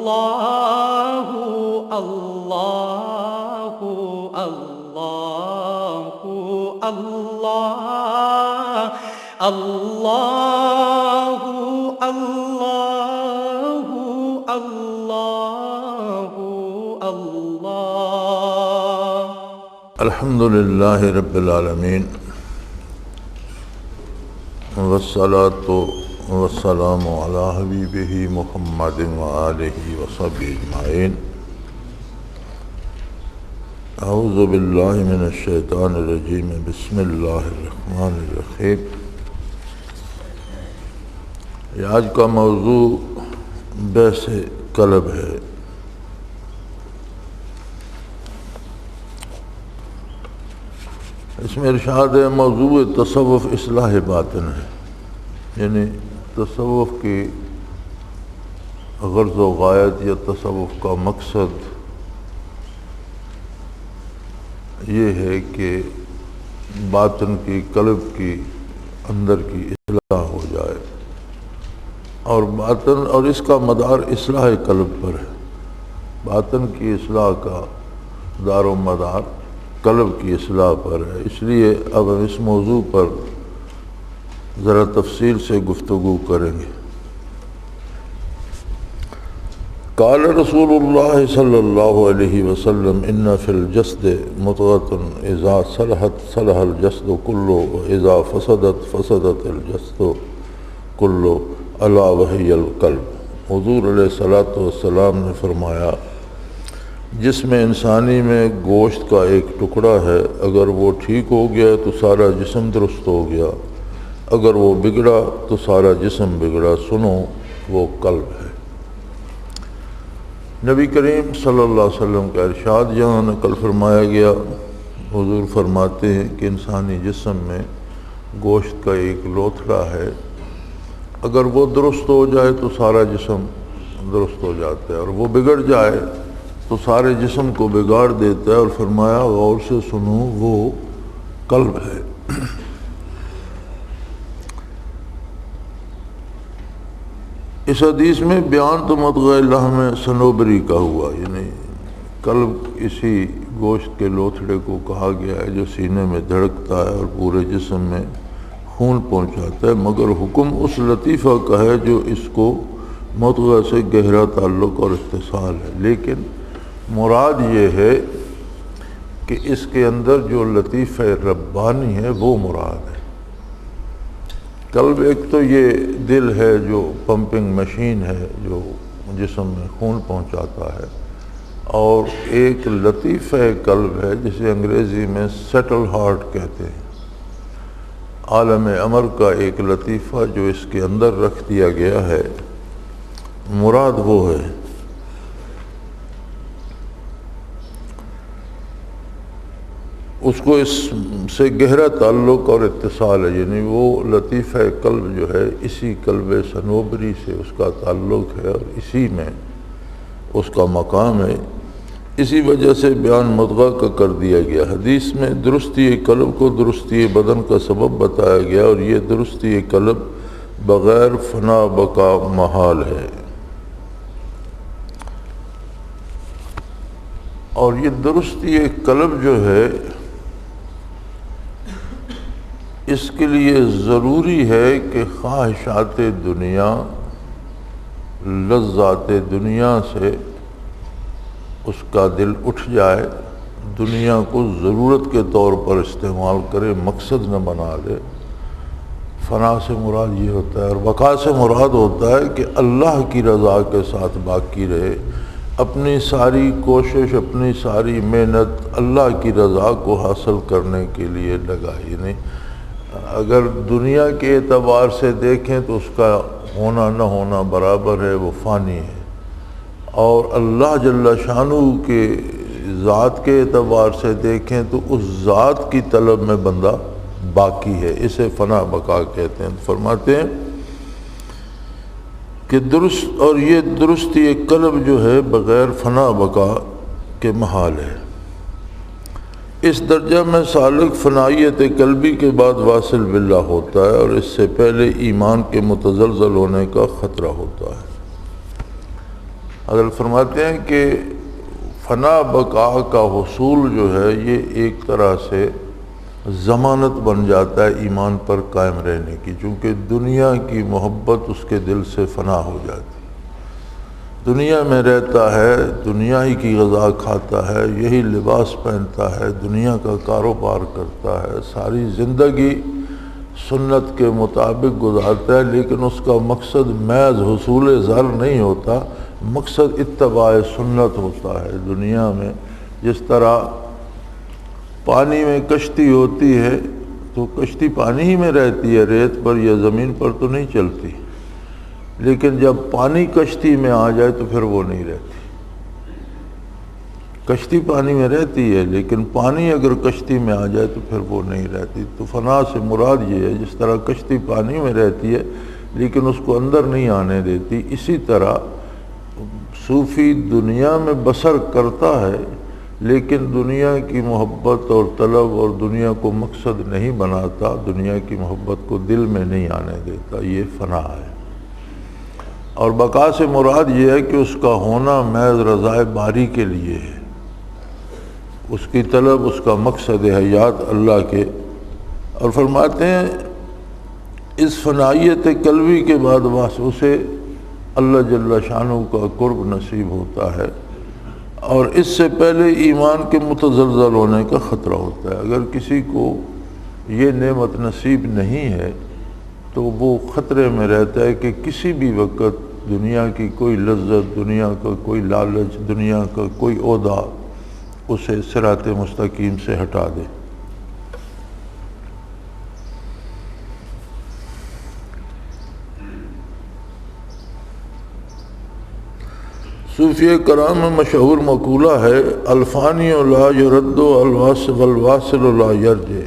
اللہ اللہ اللہ اللہ اللہ اللہ اللہ اللہ۔ الحمد للہ رب العالمین والصلاة والسلام علی حبیبہ محمد وآلہ وصحبہ اجمعین۔ اعوذ باللہ من الشیطان الرجیم، بسم اللہ الرحمن الرحیم۔ آج کا موضوع بحث قلب ہے۔ اس میں ارشاد ہے موضوع تصوف اصلاح باطن ہے، یعنی تصوف کی غرض و غایت یا تصوف کا مقصد یہ ہے کہ باطن کی، قلب کی، اندر کی اصلاح ہو جائے، اور باطن اور اس کا مدار اصلاح قلب پر ہے۔ باطن کی اصلاح کا دار و مدار قلب کی اصلاح پر ہے۔ اس لیے اب ہم اس موضوع پر ذرا تفصیل سے گفتگو کریں گے۔ قال رسول اللہ صلی اللہ علیہ وسلم ان فی الجسد مضغۃ اذا صلحت صلح الجسد کلہ واذا فسدت فسدت الجسد کلہ الا وہی القلب۔ حضور علیہ الصلوۃ والسلام نے فرمایا، جسم انسانی میں گوشت کا ایک ٹکڑا ہے، اگر وہ ٹھیک ہو گیا تو سارا جسم درست ہو گیا، اگر وہ بگڑا تو سارا جسم بگڑا، سنو وہ قلب ہے۔ نبی کریم صلی اللہ علیہ وسلم کا ارشاد یہاں نقل فرمایا گیا۔ حضور فرماتے ہیں کہ انسانی جسم میں گوشت کا ایک لوتھڑا ہے، اگر وہ درست ہو جائے تو سارا جسم درست ہو جاتا ہے، اور وہ بگڑ جائے تو سارے جسم کو بگاڑ دیتا ہے، اور فرمایا غور سے سنو وہ قلب ہے۔ اس حدیث میں بیان تو مضغہ لحم صنوبری کا ہوا، یعنی قلب اسی گوشت کے لوتھڑے کو کہا گیا ہے جو سینے میں دھڑکتا ہے اور پورے جسم میں خون پہنچاتا ہے، مگر حکم اس لطیفہ کا ہے جو اس کو مضغہ سے گہرا تعلق اور اتصال ہے۔ لیکن مراد یہ ہے کہ اس کے اندر جو لطیفہ ربانی ہے وہ مراد ہے۔ قلب ایک تو یہ دل ہے جو پمپنگ مشین ہے جو جسم میں خون پہنچاتا ہے، اور ایک لطیفہ قلب ہے جسے انگریزی میں سیٹل ہارٹ کہتے ہیں۔ عالم امر کا ایک لطیفہ جو اس کے اندر رکھ دیا گیا ہے، مراد وہ ہے۔ اس کو اس سے گہرا تعلق اور اتصال ہے، یعنی وہ لطیفہ قلب جو ہے اسی قلب صنوبری سے اس کا تعلق ہے، اور اسی میں اس کا مقام ہے۔ اسی وجہ سے بیان مضغہ کا کر دیا گیا۔ حدیث میں درستی قلب کو درستی بدن کا سبب بتایا گیا، اور یہ درستی قلب بغیر فنا بقا محال ہے۔ اور یہ درستی قلب جو ہے اس کے لیے ضروری ہے کہ خواہشات دنیا، لذات دنیا سے اس کا دل اٹھ جائے، دنیا کو ضرورت کے طور پر استعمال کرے، مقصد نہ بنا لے۔ فنا سے مراد یہ ہوتا ہے، اور بقا سے مراد ہوتا ہے کہ اللہ کی رضا کے ساتھ باقی رہے، اپنی ساری کوشش، اپنی ساری محنت اللہ کی رضا کو حاصل کرنے کے لیے لگائے۔ یعنی اگر دنیا کے اعتبار سے دیکھیں تو اس کا ہونا نہ ہونا برابر ہے، وہ فانی ہے، اور اللہ جل شانہ کے ذات کے اعتبار سے دیکھیں تو اس ذات کی طلب میں بندہ باقی ہے، اسے فنا بقا کہتے ہیں۔ فرماتے ہیں کہ درست، اور یہ درستی قلب جو ہے بغیر فنا بقا کے محال ہے۔ اس درجہ میں سالک فنائیت قلبی کے بعد واصل باللہ ہوتا ہے، اور اس سے پہلے ایمان کے متزلزل ہونے کا خطرہ ہوتا ہے۔ حضرت فرماتے ہیں کہ فنا بقا کا حصول جو ہے یہ ایک طرح سے ضمانت بن جاتا ہے ایمان پر قائم رہنے کی، چونکہ دنیا کی محبت اس کے دل سے فنا ہو جاتی، دنیا میں رہتا ہے، دنیا ہی کی غذا کھاتا ہے، یہی لباس پہنتا ہے، دنیا کا کاروبار کرتا ہے، ساری زندگی سنت کے مطابق گزارتا ہے، لیکن اس کا مقصد محض حصول زر نہیں ہوتا، مقصد اتباع سنت ہوتا ہے۔ دنیا میں جس طرح پانی میں کشتی ہوتی ہے تو کشتی پانی ہی میں رہتی ہے، ریت پر یا زمین پر تو نہیں چلتی، لیکن جب پانی کشتی میں آ جائے تو پھر وہ نہیں رہتی۔ کشتی پانی میں رہتی ہے لیکن پانی اگر کشتی میں آ جائے تو پھر وہ نہیں رہتی۔ تو فنا سے مراد یہ ہے جس طرح کشتی پانی میں رہتی ہے لیکن اس کو اندر نہیں آنے دیتی، اسی طرح صوفی دنیا میں بسر کرتا ہے لیکن دنیا کی محبت اور طلب اور دنیا کو مقصد نہیں بناتا، دنیا کی محبت کو دل میں نہیں آنے دیتا، یہ فنا ہے۔ اور بقا سے مراد یہ ہے کہ اس کا ہونا محض رضائے باری کے لیے ہے، اس کی طلب، اس کا مقصد حیات اللہ کے۔ اور فرماتے ہیں اس فنائیت قلبی کے بعد اسے اللہ جل شانہ کا قرب نصیب ہوتا ہے، اور اس سے پہلے ایمان کے متزلزل ہونے کا خطرہ ہوتا ہے۔ اگر کسی کو یہ نعمت نصیب نہیں ہے تو وہ خطرے میں رہتا ہے کہ کسی بھی وقت دنیا کی کوئی لذت، دنیا کا کوئی لالچ، دنیا کا کوئی عہدہ اسے صراط مستقیم سے ہٹا دے۔ صوفیہ کرام میں مشہور مقولہ ہے الفانی لا یرد والواصل لا یرجع،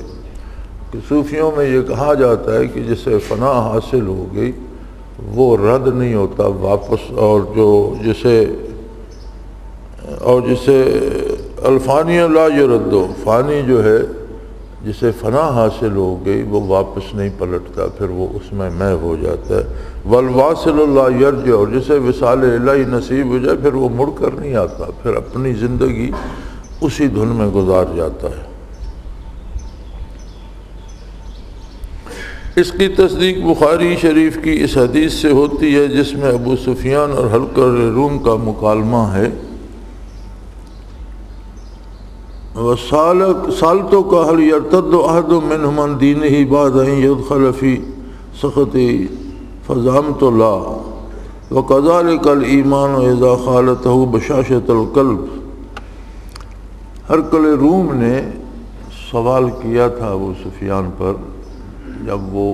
کہ صوفیوں میں یہ کہا جاتا ہے کہ جسے فنا حاصل ہو گئی وہ رد نہیں ہوتا واپس، اور جسے الفانی لا یرد، فانی جو ہے جسے فنا حاصل ہو گئی وہ واپس نہیں پلٹتا، پھر وہ اس میں محو ہو جاتا ہے۔ والواصل لا یرجع، اور جسے وصال الہی نصیب ہو جائے پھر وہ مڑ کر نہیں آتا، پھر اپنی زندگی اسی دھن میں گزار جاتا ہے۔ اس کی تصدیق بخاری شریف کی اس حدیث سے ہوتی ہے جس میں ابو سفیان اور حلقہ روم کا مکالمہ ہے۔ سالتو کا حل یرتد احد منہم عن دینہ بعد ان یدخل فی سخطی فزعمت لا وکذلک الایمان اذا خالطہ بشاشۃ القلب۔ حلقہ روم نے سوال کیا تھا ابو سفیان پر جب وہ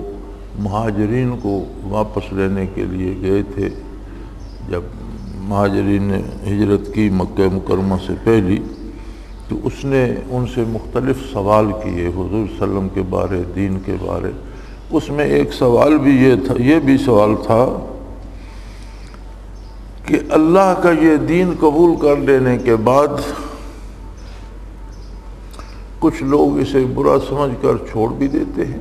مہاجرین کو واپس لینے کے لیے گئے تھے، جب مہاجرین نے ہجرت کی مکہ مکرمہ سے پہلی، تو اس نے ان سے مختلف سوال کیے حضور صلی اللہ علیہ وسلم کے بارے، دین کے بارے۔ اس میں ایک سوال بھی یہ بھی سوال تھا کہ اللہ کا یہ دین قبول کر لینے کے بعد کچھ لوگ اسے برا سمجھ کر چھوڑ بھی دیتے ہیں،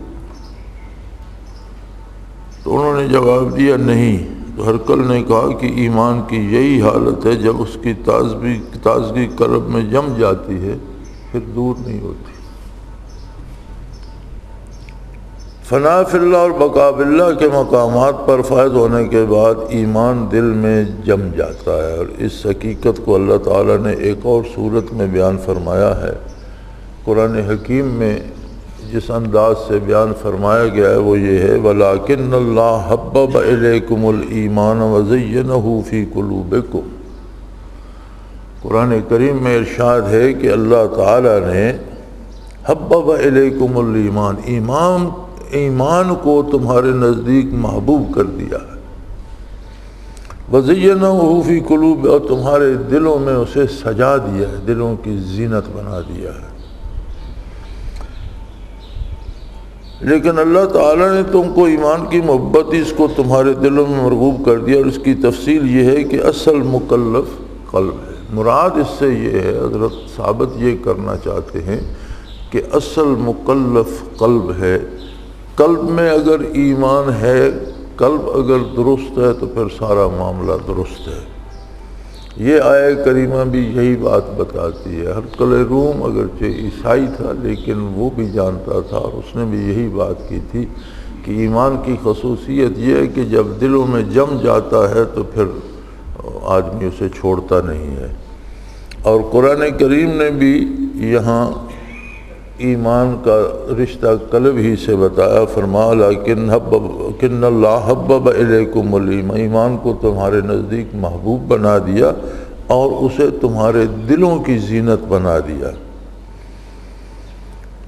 تو انہوں نے جواب دیا نہیں۔ تو ہرقل نے کہا کہ ایمان کی یہی حالت ہے جب اس کی تازگی قلب میں جم جاتی ہے پھر دور نہیں ہوتی۔ فنا فی اللہ اور بقا باللہ کے مقامات پر فائز ہونے کے بعد ایمان دل میں جم جاتا ہے، اور اس حقیقت کو اللہ تعالیٰ نے ایک اور صورت میں بیان فرمایا ہے۔ قرآن حکیم میں جس انداز سے بیان فرمایا گیا ہے وہ یہ ہے وَلَٰكِنَّ اللَّهَ حَبَّبَ إِلَيْكُمُ الْإِيمَانَ وَزَيَّنَهُ فِي قُلُوبِكُمْ۔ قرآن کریم میں ارشاد ہے کہ اللہ تعالیٰ نے حَبَّبَ إِلَيْكُمُ الْإِيمَانَ، ایمان کو تمہارے نزدیک محبوب کر دیا ہے، وَزَيَّنَهُ فِي قُلُوبِكُمْ، اور تمہارے دلوں میں اسے سجا دیا ہے، دلوں کی زینت بنا دیا ہے۔ لیکن اللہ تعالیٰ نے تم کو ایمان کی محبت اس کو تمہارے دلوں میں مرغوب کر دیا، اور اس کی تفصیل یہ ہے کہ اصل مکلف قلب ہے۔ مراد اس سے یہ ہے، حضرت ثابت یہ کرنا چاہتے ہیں کہ اصل مکلف قلب ہے۔ قلب میں اگر ایمان ہے، قلب اگر درست ہے تو پھر سارا معاملہ درست ہے۔ یہ آیہ کریمہ بھی یہی بات بتاتی ہے۔ ہرقل روم اگرچہ عیسائی تھا لیکن وہ بھی جانتا تھا، اور اس نے بھی یہی بات کی تھی کہ ایمان کی خصوصیت یہ ہے کہ جب دلوں میں جم جاتا ہے تو پھر آدمی اسے چھوڑتا نہیں ہے۔ اور قرآن کریم نے بھی یہاں ایمان کا رشتہ قلب ہی سے بتایا، فرمایا لیکن اللہ حبب الیکم ایمان کو تمہارے نزدیک محبوب بنا دیا اور اسے تمہارے دلوں کی زینت بنا دیا۔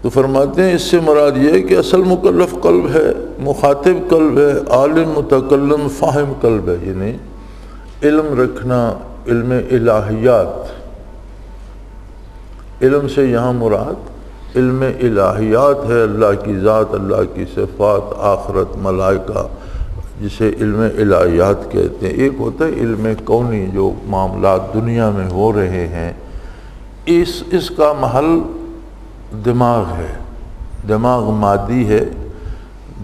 تو فرماتے ہیں اس سے مراد یہ ہے کہ اصل مکلف قلب ہے، مخاطب قلب ہے، عالم متکلم فاہم قلب ہے، یعنی علم رکھنا، علم الہیات۔ علم سے یہاں مراد علم الہیات ہے، اللہ کی ذات، اللہ کی صفات، آخرت، ملائکہ، جسے علم الہیات کہتے ہیں۔ ایک ہوتا ہے علم کونی، جو معاملات دنیا میں ہو رہے ہیں، اس کا محل دماغ ہے، دماغ مادی ہے،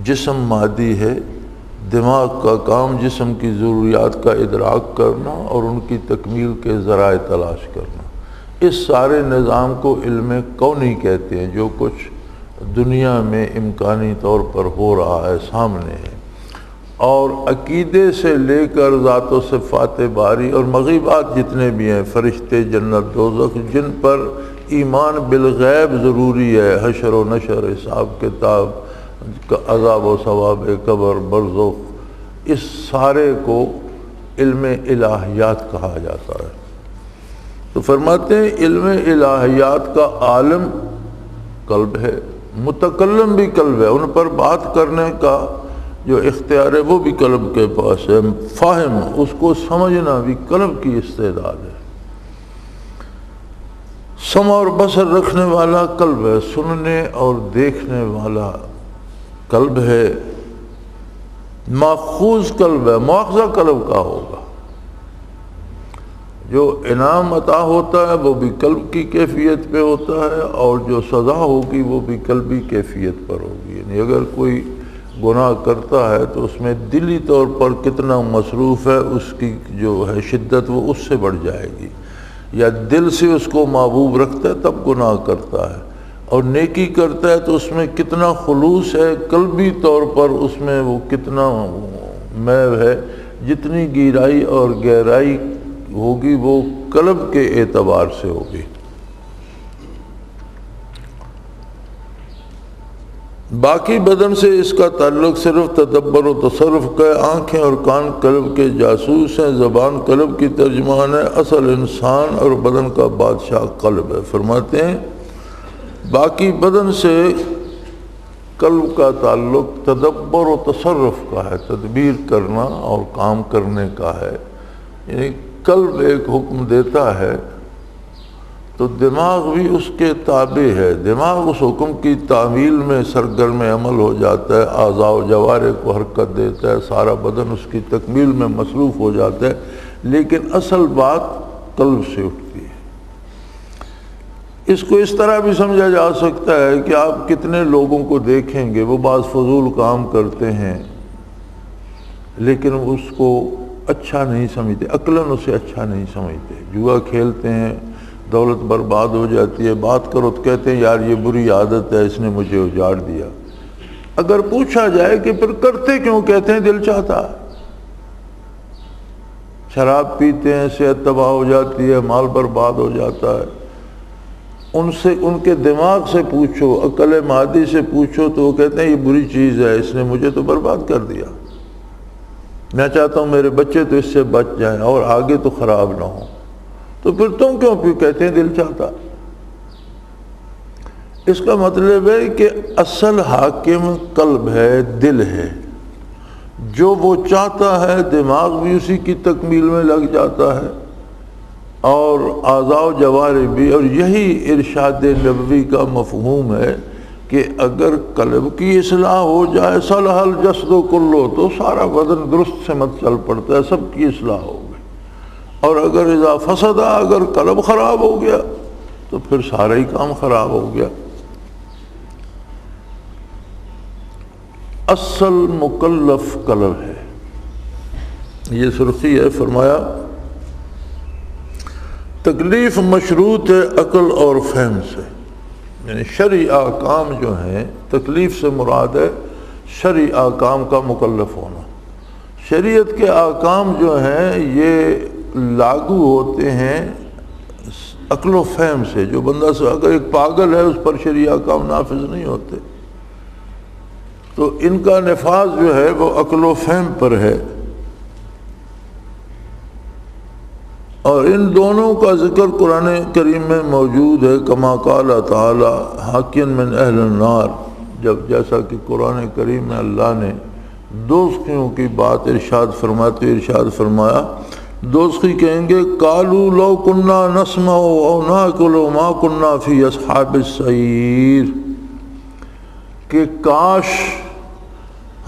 جسم مادی ہے۔ دماغ کا کام جسم کی ضروریات کا ادراک کرنا اور ان کی تکمیل کے ذرائع تلاش کرنا، اس سارے نظام کو علم کونی کہتے ہیں، جو کچھ دنیا میں امکانی طور پر ہو رہا ہے، سامنے ہے۔ اور عقیدے سے لے کر ذات و صفات باری اور مغیبات جتنے بھی ہیں، فرشتے، جنت، دوزخ، جن پر ایمان بالغیب ضروری ہے، حشر و نشر، حساب کتاب، عذاب و ثواب قبر، برزخ، اس سارے کو علم الہیات کہا جاتا ہے۔ تو فرماتے ہیں علم الہیات کا عالم قلب ہے، متکلم بھی قلب ہے، ان پر بات کرنے کا جو اختیار ہے وہ بھی قلب کے پاس ہے، فاہم، اس کو سمجھنا بھی قلب کی استعداد ہے۔ سمع اور بصر رکھنے والا قلب ہے، سننے اور دیکھنے والا قلب ہے، ماخوذ قلب ہے، مواخذہ قلب کا ہوگا۔ جو انعام عطا ہوتا ہے وہ بھی قلب کی کیفیت پہ ہوتا ہے، اور جو سزا ہوگی وہ بھی قلبی کیفیت پر ہوگی۔ یعنی اگر کوئی گناہ کرتا ہے تو اس میں دلی طور پر کتنا مصروف ہے، اس کی جو ہے شدت وہ اس سے بڑھ جائے گی، یا دل سے اس کو محبوب رکھتا ہے تب گناہ کرتا ہے، اور نیکی کرتا ہے تو اس میں کتنا خلوص ہے، قلبی طور پر اس میں وہ کتنا میل ہے، جتنی گہرائی اور گہرائی ہوگی وہ قلب کے اعتبار سے ہوگی۔ باقی بدن سے اس کا تعلق صرف تدبر و تصرف کا ہے۔ آنکھیں اور کان قلب کے جاسوس ہیں، زبان قلب کی ترجمان ہے، اصل انسان اور بدن کا بادشاہ قلب ہے۔ فرماتے ہیں باقی بدن سے قلب کا تعلق تدبر و تصرف کا ہے، تدبیر کرنا اور کام کرنے کا ہے۔ یعنی قلب ایک حکم دیتا ہے تو دماغ بھی اس کے تابع ہے، دماغ اس حکم کی تعمیل میں سرگرم عمل ہو جاتا ہے، اعضاء و جوارح کو حرکت دیتا ہے، سارا بدن اس کی تکمیل میں مصروف ہو جاتا ہے، لیکن اصل بات قلب سے اٹھتی ہے۔ اس کو اس طرح بھی سمجھا جا سکتا ہے کہ آپ کتنے لوگوں کو دیکھیں گے، وہ بعض فضول کام کرتے ہیں لیکن اس کو اچھا نہیں سمجھتے، عقلاً اسے اچھا نہیں سمجھتے، جوا کھیلتے ہیں، دولت برباد ہو جاتی ہے، بات کرو تو کہتے ہیں یار یہ بری عادت ہے، اس نے مجھے اجاڑ دیا۔ اگر پوچھا جائے کہ پھر کرتے کیوں، کہتے ہیں دل چاہتا ہے۔ شراب پیتے ہیں، صحت تباہ ہو جاتی ہے، مال برباد ہو جاتا ہے۔ ان کے دماغ سے پوچھو، عقل مادی سے پوچھو تو وہ کہتے ہیں یہ بری چیز ہے، اس نے مجھے تو برباد کر دیا، میں چاہتا ہوں میرے بچے تو اس سے بچ جائیں اور آگے تو خراب نہ ہوں۔ تو پھر تم کیوں کہتے ہیں دل چاہتا؟ اس کا مطلب ہے کہ اصل حاکم قلب ہے، دل ہے، جو وہ چاہتا ہے دماغ بھی اسی کی تکمیل میں لگ جاتا ہے، اور اعضاء و جوارح بھی۔ اور یہی ارشاد نبوی کا مفہوم ہے کہ اگر قلب کی اصلاح ہو جائے، صلح الجسد کلہ، تو سارا بدن درست سمت چل پڑتا ہے، سب کی اصلاح ہو گئی۔ اور اگر اذا فسد، اگر قلب خراب ہو گیا تو پھر سارا ہی کام خراب ہو گیا۔ اصل مکلف قلب ہے، یہ سرخی ہے۔ فرمایا تکلیف مشروط ہے عقل اور فہم سے، یعنی شرعی احکام جو ہیں، تکلیف سے مراد ہے شرعی احکام کا مکلف ہونا۔ شریعت کے احکام جو ہیں یہ لاگو ہوتے ہیں عقل و فہم سے، جو بندہ سے اگر ایک پاگل ہے اس پر شرعی احکام نافذ نہیں ہوتے، تو ان کا نفاذ جو ہے وہ عقل و فہم پر ہے۔ اور ان دونوں کا ذکر قرآن کریم میں موجود ہے، کما قال تعالی حاکیا من اہل النار، جیسا کہ قرآن کریم میں اللہ نے دوزخیوں کی بات ارشاد فرماتے ارشاد فرمایا، دوزخی کہیں گے قالوا لو کنا نسمع او نعقل ما کنا فی اصحاب السعیر، کہ کاش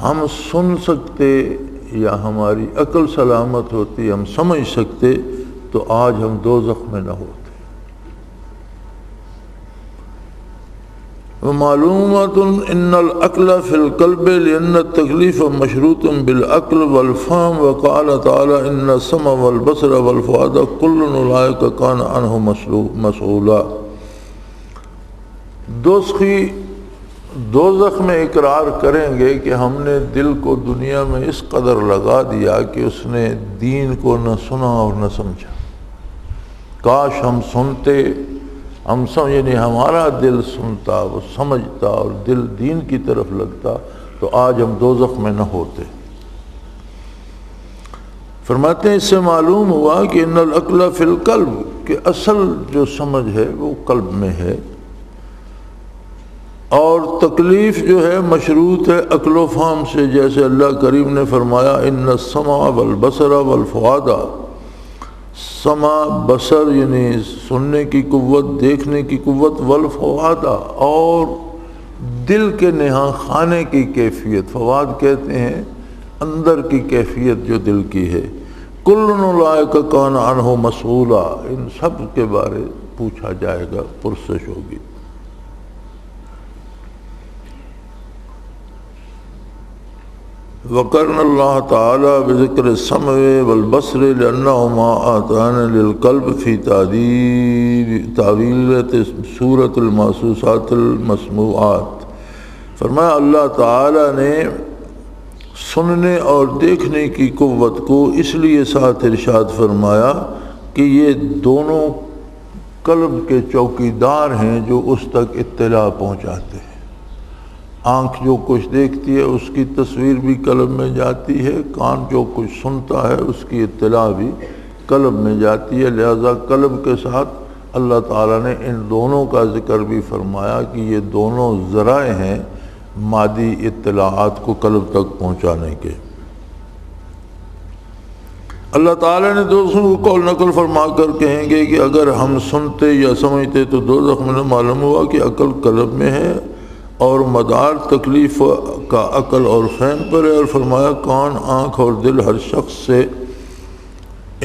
ہم سن سکتے یا ہماری عقل سلامت ہوتی، ہم سمجھ سکتے تو آج ہم دوزخ میں نہ ہوتے۔ ومعلومات ان العقل فی القلب لان التکلیف مشروط بالعقل والفهم، وقال تعالی ان السمع والبصر والفؤاد کل اولئک کان عنہ مسئولا۔ دوزخی دوزخ میں اقرار کریں گے کہ ہم نے دل کو دنیا میں اس قدر لگا دیا کہ اس نے دین کو نہ سنا اور نہ سمجھا، کاش ہم سنتے، یعنی ہمارا دل سنتا، وہ سمجھتا اور دل دین کی طرف لگتا تو آج ہم دوزخ میں نہ ہوتے۔ فرماتے ہیں اس سے معلوم ہوا کہ ان العقل فی القلب، کہ اصل جو سمجھ ہے وہ قلب میں ہے، اور تکلیف جو ہے مشروط ہے عقل و فہم سے، جیسے اللہ کریم نے فرمایا ان السمع والبصر والفؤاد، سمع بصر یعنی سننے کی قوت، دیکھنے کی قوت، والفؤاد اور دل کے نہاں خانے کی کیفیت، فواد کہتے ہیں اندر کی کیفیت جو دل کی ہے، کل اولئک کان عنہ مسئولا، ان سب کے بارے پوچھا جائے گا، پرسش ہوگی۔ وقرن اللہ تعالی بذکر السمع والبصر لأنہما آتان للقلب فی تعویلت سورۃ المحسوسات المسموعات۔ فرمایا اللہ تعالی نے سننے اور دیکھنے کی قوت کو اس لیے ساتھ ارشاد فرمایا کہ یہ دونوں قلب کے چوکیدار ہیں جو اس تک اطلاع پہنچاتے ہیں۔ آنکھ جو کچھ دیکھتی ہے اس کی تصویر بھی قلب میں جاتی ہے، کان جو کچھ سنتا ہے اس کی اطلاع بھی قلب میں جاتی ہے، لہذا قلب کے ساتھ اللہ تعالیٰ نے ان دونوں کا ذکر بھی فرمایا کہ یہ دونوں ذرائع ہیں مادی اطلاعات کو قلب تک پہنچانے کے۔ اللہ تعالیٰ نے دوسروں کو قول نقل فرما کر کہیں گے کہ اگر ہم سنتے یا سمجھتے تو دوزخ میں معلوم ہوا کہ عقل قلب میں ہے اور مدار تکلیف کا عقل اور فہم پر ہے، اور فرمایا کان، آنکھ اور دل ہر شخص سے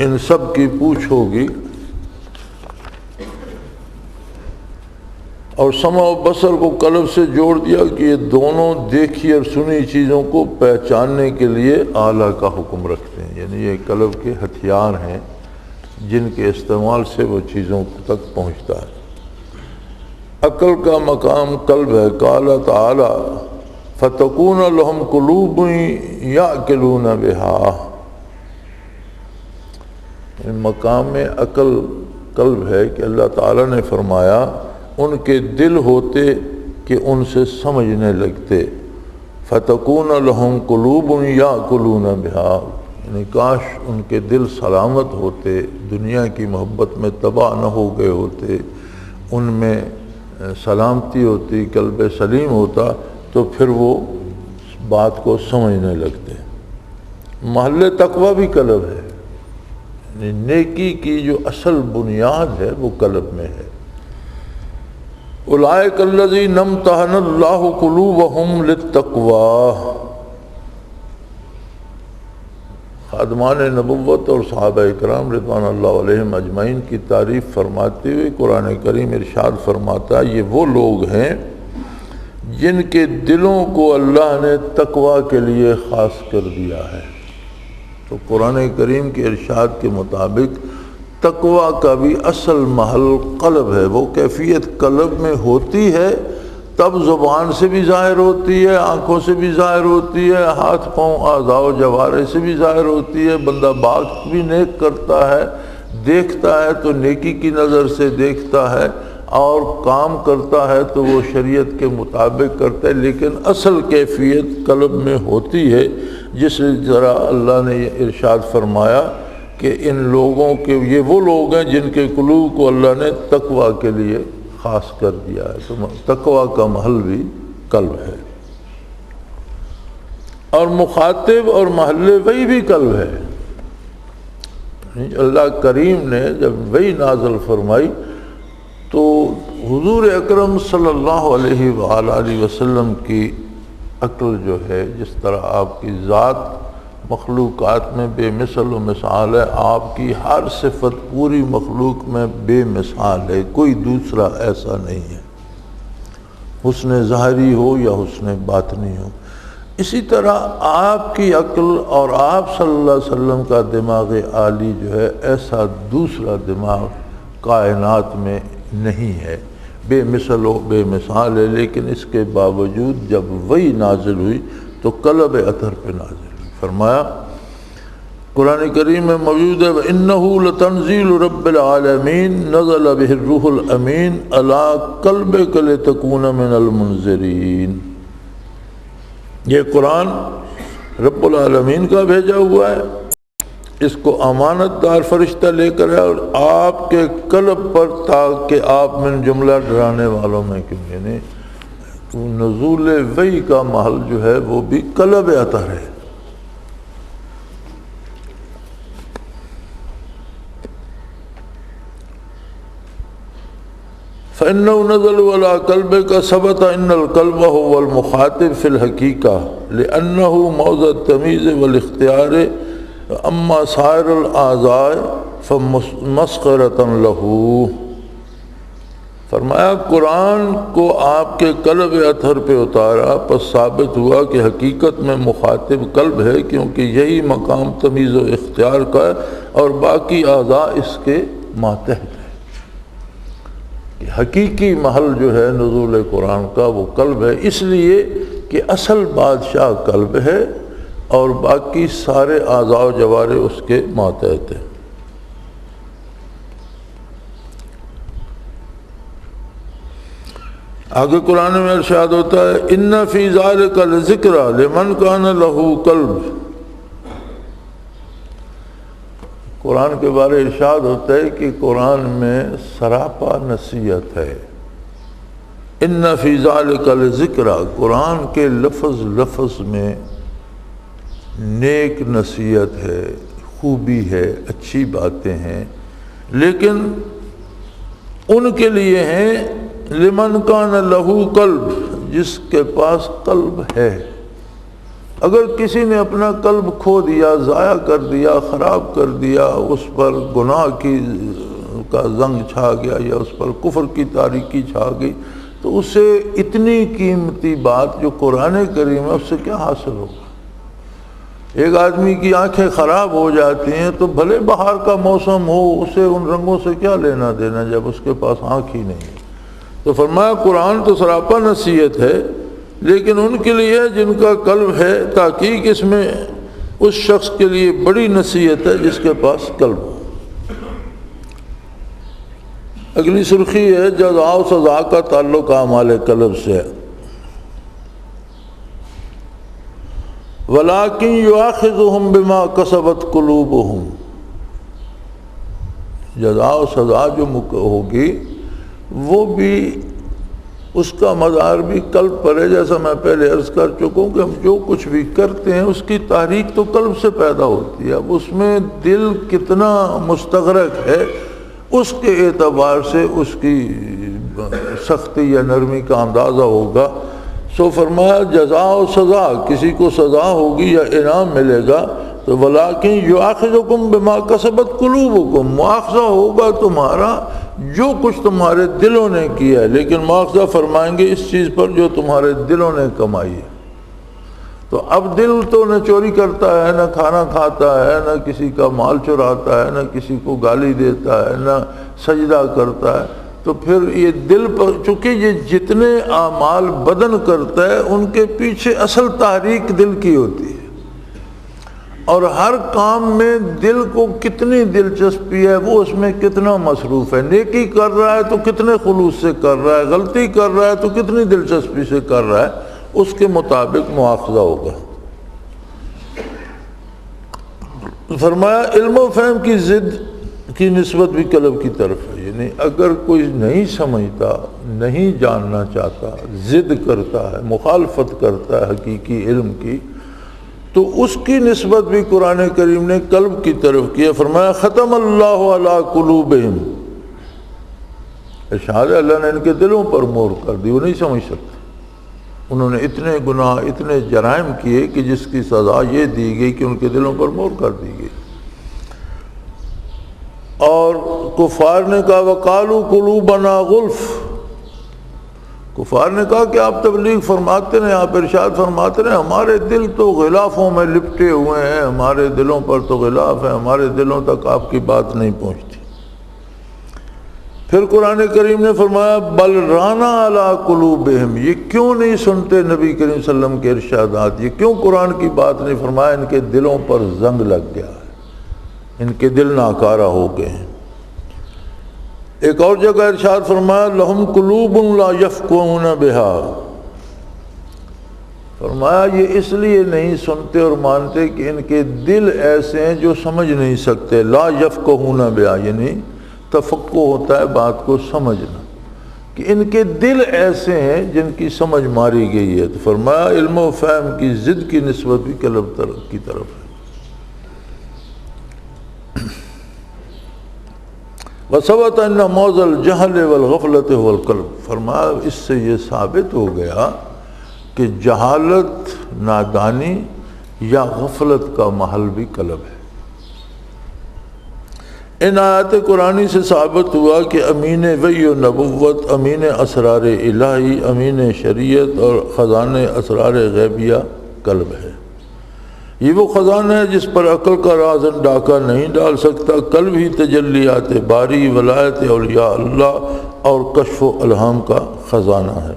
ان سب کی پوچھ ہوگی، اور سمع و بصر کو قلب سے جوڑ دیا کہ یہ دونوں دیکھی اور سنی چیزوں کو پہچاننے کے لیے اعلیٰ کا حکم رکھتے ہیں، یعنی یہ قلب کے ہتھیار ہیں جن کے استعمال سے وہ چیزوں تک پہنچتا ہے۔ عقل کا مقام قلب ہے، قال تعالی فتکون لہم قلوب یعقلون بہا، مقام عقل قلب ہے کہ اللہ تعالیٰ نے فرمایا ان کے دل ہوتے کہ ان سے سمجھنے لگتے، فتکون لہم قلوب یعقلون بہا، یعنی کاش ان کے دل سلامت ہوتے، دنیا کی محبت میں تباہ نہ ہو گئے ہوتے، ان میں سلامتی ہوتی، قلب سلیم ہوتا تو پھر وہ بات کو سمجھنے لگتے۔ محل تقوی بھی قلب ہے، یعنی نیکی کی جو اصل بنیاد ہے وہ قلب میں ہے۔ اولئک الذین امتحن اللہ قلوبہم للتقوی، خادمان نبوت اور صحابہ اکرام رضوان اللہ علیہم اجمعین کی تعریف فرماتے ہوئے قرآن کریم ارشاد فرماتا ہے یہ وہ لوگ ہیں جن کے دلوں کو اللہ نے تقوی کے لیے خاص کر دیا ہے۔ تو قرآن کریم کے ارشاد کے مطابق تقوی کا بھی اصل محل قلب ہے، وہ کیفیت قلب میں ہوتی ہے، تب زبان سے بھی ظاہر ہوتی ہے، آنکھوں سے بھی ظاہر ہوتی ہے، ہاتھ پاؤں اعضاء و جوارے سے بھی ظاہر ہوتی ہے۔ بندہ بات بھی نیک کرتا ہے، دیکھتا ہے تو نیکی کی نظر سے دیکھتا ہے، اور کام کرتا ہے تو وہ شریعت کے مطابق کرتا ہے، لیکن اصل کیفیت قلب میں ہوتی ہے۔ جس طرح اللہ نے یہ ارشاد فرمایا کہ ان لوگوں کے، یہ وہ لوگ ہیں جن کے قلوب کو اللہ نے تقوی کے لیے خاص کر دیا ہے، تو تقوی کا محل بھی قلب ہے، اور مخاطب اور محل وہی بھی قلب ہے۔ اللہ کریم نے جب وہی نازل فرمائی تو حضور اکرم صلی اللہ علیہ وآلہ وسلم کی عقل جو ہے، جس طرح آپ کی ذات مخلوقات میں بے مثل و مثال ہے، آپ کی ہر صفت پوری مخلوق میں بے مثال ہے، کوئی دوسرا ایسا نہیں ہے، حسن ظاہری ہو یا حسن باطنی ہو۔ اسی طرح آپ کی عقل اور آپ صلی اللہ علیہ وسلم کا دماغ عالی جو ہے، ایسا دوسرا دماغ کائنات میں نہیں ہے، بے مثل و بے مثال ہے، لیکن اس کے باوجود جب وہی نازل ہوئی تو قلب اطہر پہ نازل ہوئی۔ فرمایا قرآن کریم میں موجود ہے وَإِنَّهُ لَتَنزِيلُ رَبِّ الْعَالَمِينَ نَزَلَ بِهِ الرُّوحُ الْأَمِينُ عَلَىٰ قَلْبِكَ لِتَكُونَ مِنَ الْمُنذِرِينَ۔ یہ قرآن رب العالمین کا بھیجا ہوا ہے، اس کو امانت دار فرشتہ لے کر ہے، اور آپ کے قلب پر، تاکہ آپ من جملہ ڈرانے والوں میں کیوں، یعنی نزول وحی کا محل جو ہے وہ بھی قلب اطہر ہے۔ فَإِنَّهُ نَزَلَ عَلَىٰ قَلْبِكَ ثَبَتَ إِنَّ الْقَلْبَ هُوَ الْمُخَاطِبُ فِي الْحَقِيقَةِ لِأَنَّهُ مَوْضِعُ التَّمْيِيزِ وَالِاخْتِيَارِ أَمَّا سَائِرُ الْأَعْضَاءِ فَمُسْخَرَةٌ لَهُ۔ فرمایا قرآن کو آپ کے قلب اطہر پہ اتارا، پس ثابت ہوا کہ حقیقت میں مخاطب قلب ہے، کیونکہ یہی مقام تمیز و اختیار کا ہے، اور باقی اعضاء اس کے ماتحت ہیں۔ حقیقی محل جو ہے نزول قرآن کا وہ قلب ہے، اس لیے کہ اصل بادشاہ قلب ہے اور باقی سارے اعضاء و جوارے اس کے ماتحت ہیں۔ آگے قرآن میں ارشاد ہوتا ہے اِنَّ فِي ذَلِكَ لَذِكْرَىٰ لِمَنْ كَانَ لَهُ قَلْبٌ۔ قرآن کے بارے ارشاد ہوتا ہے کہ قرآن میں سراپا نصیحت ہے۔ اِنَّ فِي ذَلِكَ لَذِكْرَىٰ، قرآن کے لفظ لفظ میں نیک نصیحت ہے، خوبی ہے، اچھی باتیں ہیں، لیکن ان کے لیے ہیں لمن کان لہو قلب، جس کے پاس قلب ہے۔ اگر کسی نے اپنا قلب کھو دیا، ضائع کر دیا، خراب کر دیا، اس پر گناہ کا زنگ چھا گیا یا اس پر کفر کی تاریکی چھا گئی، تو اسے اتنی قیمتی بات جو قرآن کریم ہے اس سے کیا حاصل ہوگا؟ ایک آدمی کی آنکھیں خراب ہو جاتی ہیں تو بھلے بہار کا موسم ہو، اسے ان رنگوں سے کیا لینا دینا جب اس کے پاس آنکھ ہی نہیں ہے۔ تو فرمایا قرآن تو سراپا نصیحت ہے، لیکن ان کے لیے جن کا قلب ہے، تحقیق اس میں اس شخص کے لیے بڑی نصیحت ہے جس کے پاس قلب ہو۔ اگلی سرخی ہے جزا و سزا کا تعلق اعمال قلب سے ہے۔ وَلَٰكِنْ يُؤَاخِذُهُمْ بِمَا كَسَبَتْ قُلُوبُهُمْ، جزا و سزا جو ہوگی وہ بھی اس کا مدار بھی قلب پر ہے، جیسا میں پہلے عرض کر چکا ہوں کہ ہم جو کچھ بھی کرتے ہیں اس کی تحریک تو قلب سے پیدا ہوتی ہے۔ اب اس میں دل کتنا مستغرق ہے اس کے اعتبار سے اس کی سختی یا نرمی کا اندازہ ہوگا۔ سو فرمایا جزا و سزا، کسی کو سزا ہوگی یا انعام ملے گا تو وَلَٰكِنْ يُؤَاخِذُكُمْ بِمَا كَسَبَتْ قُلُوبُكُمْ، مواخذہ ہوگا تمہارا جو کچھ تمہارے دلوں نے کیا ہے، لیکن مواخذہ فرمائیں گے اس چیز پر جو تمہارے دلوں نے کمائی ہے۔ تو اب دل تو نہ چوری کرتا ہے، نہ کھانا کھاتا ہے، نہ کسی کا مال چراتا ہے، نہ کسی کو گالی دیتا ہے، نہ سجدہ کرتا ہے، تو پھر یہ دل پر چونکہ یہ جتنے اعمال بدن کرتا ہے ان کے پیچھے اصل تحریک دل کی ہوتی ہے، اور ہر کام میں دل کو کتنی دلچسپی ہے، وہ اس میں کتنا مصروف ہے، نیکی کر رہا ہے تو کتنے خلوص سے کر رہا ہے، غلطی کر رہا ہے تو کتنی دلچسپی سے کر رہا ہے، اس کے مطابق مواخذہ ہوگا۔ فرمایا علم و فہم کی ضد کی نسبت بھی قلب کی طرف ہے، یعنی اگر کوئی نہیں سمجھتا، نہیں جاننا چاہتا، ضد کرتا ہے، مخالفت کرتا ہے حقیقی علم کی، تو اس کی نسبت بھی قرآن کریم نے قلب کی طرف کی ہے۔ فرمایا ختم اللہ علی قلوبہم، ارشاد ہے اللہ نے ان کے دلوں پر مہر کر دی، وہ نہیں سمجھ سکتے، انہوں نے اتنے گناہ، اتنے جرائم کیے کہ جس کی سزا یہ دی گئی کہ ان کے دلوں پر مہر کر دی گئی۔ اور کفار نے کہا وقالوا قلوبنا غلف، کفار نے کہا کہ آپ تبلیغ فرماتے ہیں، آپ ارشاد فرماتے ہیں، ہمارے دل تو غلافوں میں لپٹے ہوئے ہیں، ہمارے دلوں پر تو غلاف ہے، ہمارے دلوں تک آپ کی بات نہیں پہنچتی۔ پھر قرآن کریم نے فرمایا بل رانا علی قلوبہم، یہ کیوں نہیں سنتے نبی کریم صلی اللہ علیہ وسلم کے ارشادات، یہ کیوں قرآن کی بات نہیں؟ فرمایا ان کے دلوں پر زنگ لگ گیا ہے، ان کے دل ناکارہ ہو گئے ہیں۔ ایک اور جگہ ارشاد فرمایا لہم قلوب لا یفقہون بہا، فرمایا یہ اس لیے نہیں سنتے اور مانتے کہ ان کے دل ایسے ہیں جو سمجھ نہیں سکتے، لا یفقہون بہا یعنی تفقہ ہوتا ہے بات کو سمجھنا، کہ ان کے دل ایسے ہیں جن کی سمجھ ماری گئی ہے۔ تو فرمایا علم و فہم کی ضد کی نسبت بھی قلب کی طرف ہے۔ وثبت ان موضع الجہل والغفلۃ هو القلب، فرمایا اس سے یہ ثابت ہو گیا کہ جہالت، نادانی یا غفلت کا محل بھی قلب ہے۔ ان آیات قرآنی سے ثابت ہوا کہ امین وحی و نبوت، امین اسرار الہی، امین شریعت اور خزانے اسرار غیبیہ قلب ہے۔ یہ وہ خزانہ ہے جس پر عقل کا رازن ڈاکہ نہیں ڈال سکتا، قلب ہی تجلیات باری، ولایت اولیاء اللہ اور کشف و الہام کا خزانہ ہے۔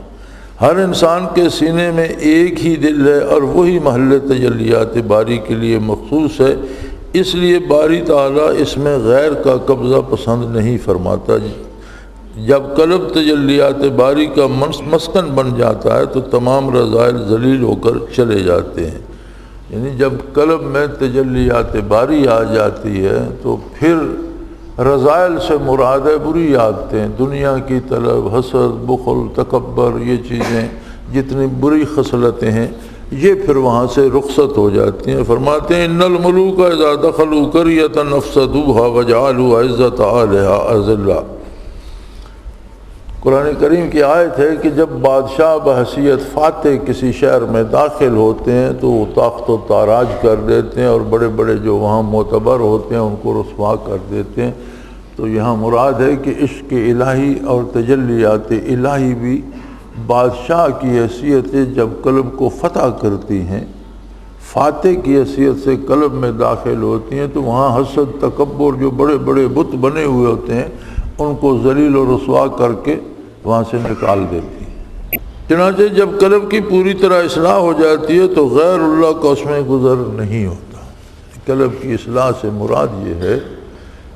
ہر انسان کے سینے میں ایک ہی دل ہے اور وہی محل تجلیات باری کے لیے مخصوص ہے، اس لیے باری تعالیٰ اس میں غیر کا قبضہ پسند نہیں فرماتا۔ جب قلب تجلیات باری کا مسکن بن جاتا ہے تو تمام رذائل ذلیل ہو کر چلے جاتے ہیں، یعنی جب قلب میں تجلیات باری آ جاتی ہے تو پھر رذائل سے مراد ہے بری عادتیں، دنیا کی طلب، حسد، بخل، تکبر، یہ چیزیں جتنی بری خصلتیں ہیں یہ پھر وہاں سے رخصت ہو جاتی ہیں۔ فرماتے ہیں ان الملوک اذا دخلوا قریۃ افسدوها وجعلوا عزت اہلها اذلہ، قرآن کریم کی آیت ہے کہ جب بادشاہ بحیثیت فاتح کسی شہر میں داخل ہوتے ہیں تو وہ طاقت و تاراج کر دیتے ہیں اور بڑے بڑے جو وہاں معتبر ہوتے ہیں ان کو رسوا کر دیتے ہیں۔ تو یہاں مراد ہے کہ عشق الہی اور تجلیات الہی بھی بادشاہ کی حیثیت سے جب قلب کو فتح کرتی ہیں، فاتح کی حیثیت سے قلب میں داخل ہوتی ہیں تو وہاں حسد، تکبر، جو بڑے بڑے بت بنے ہوئے ہوتے ہیں ان کو ذلیل و رسوا کر کے وہاں سے نکال دیتی ہے۔ چنانچہ جب قلب کی پوری طرح اصلاح ہو جاتی ہے تو غیر اللہ کا اس میں گزر نہیں ہوتا۔ قلب کی اصلاح سے مراد یہ ہے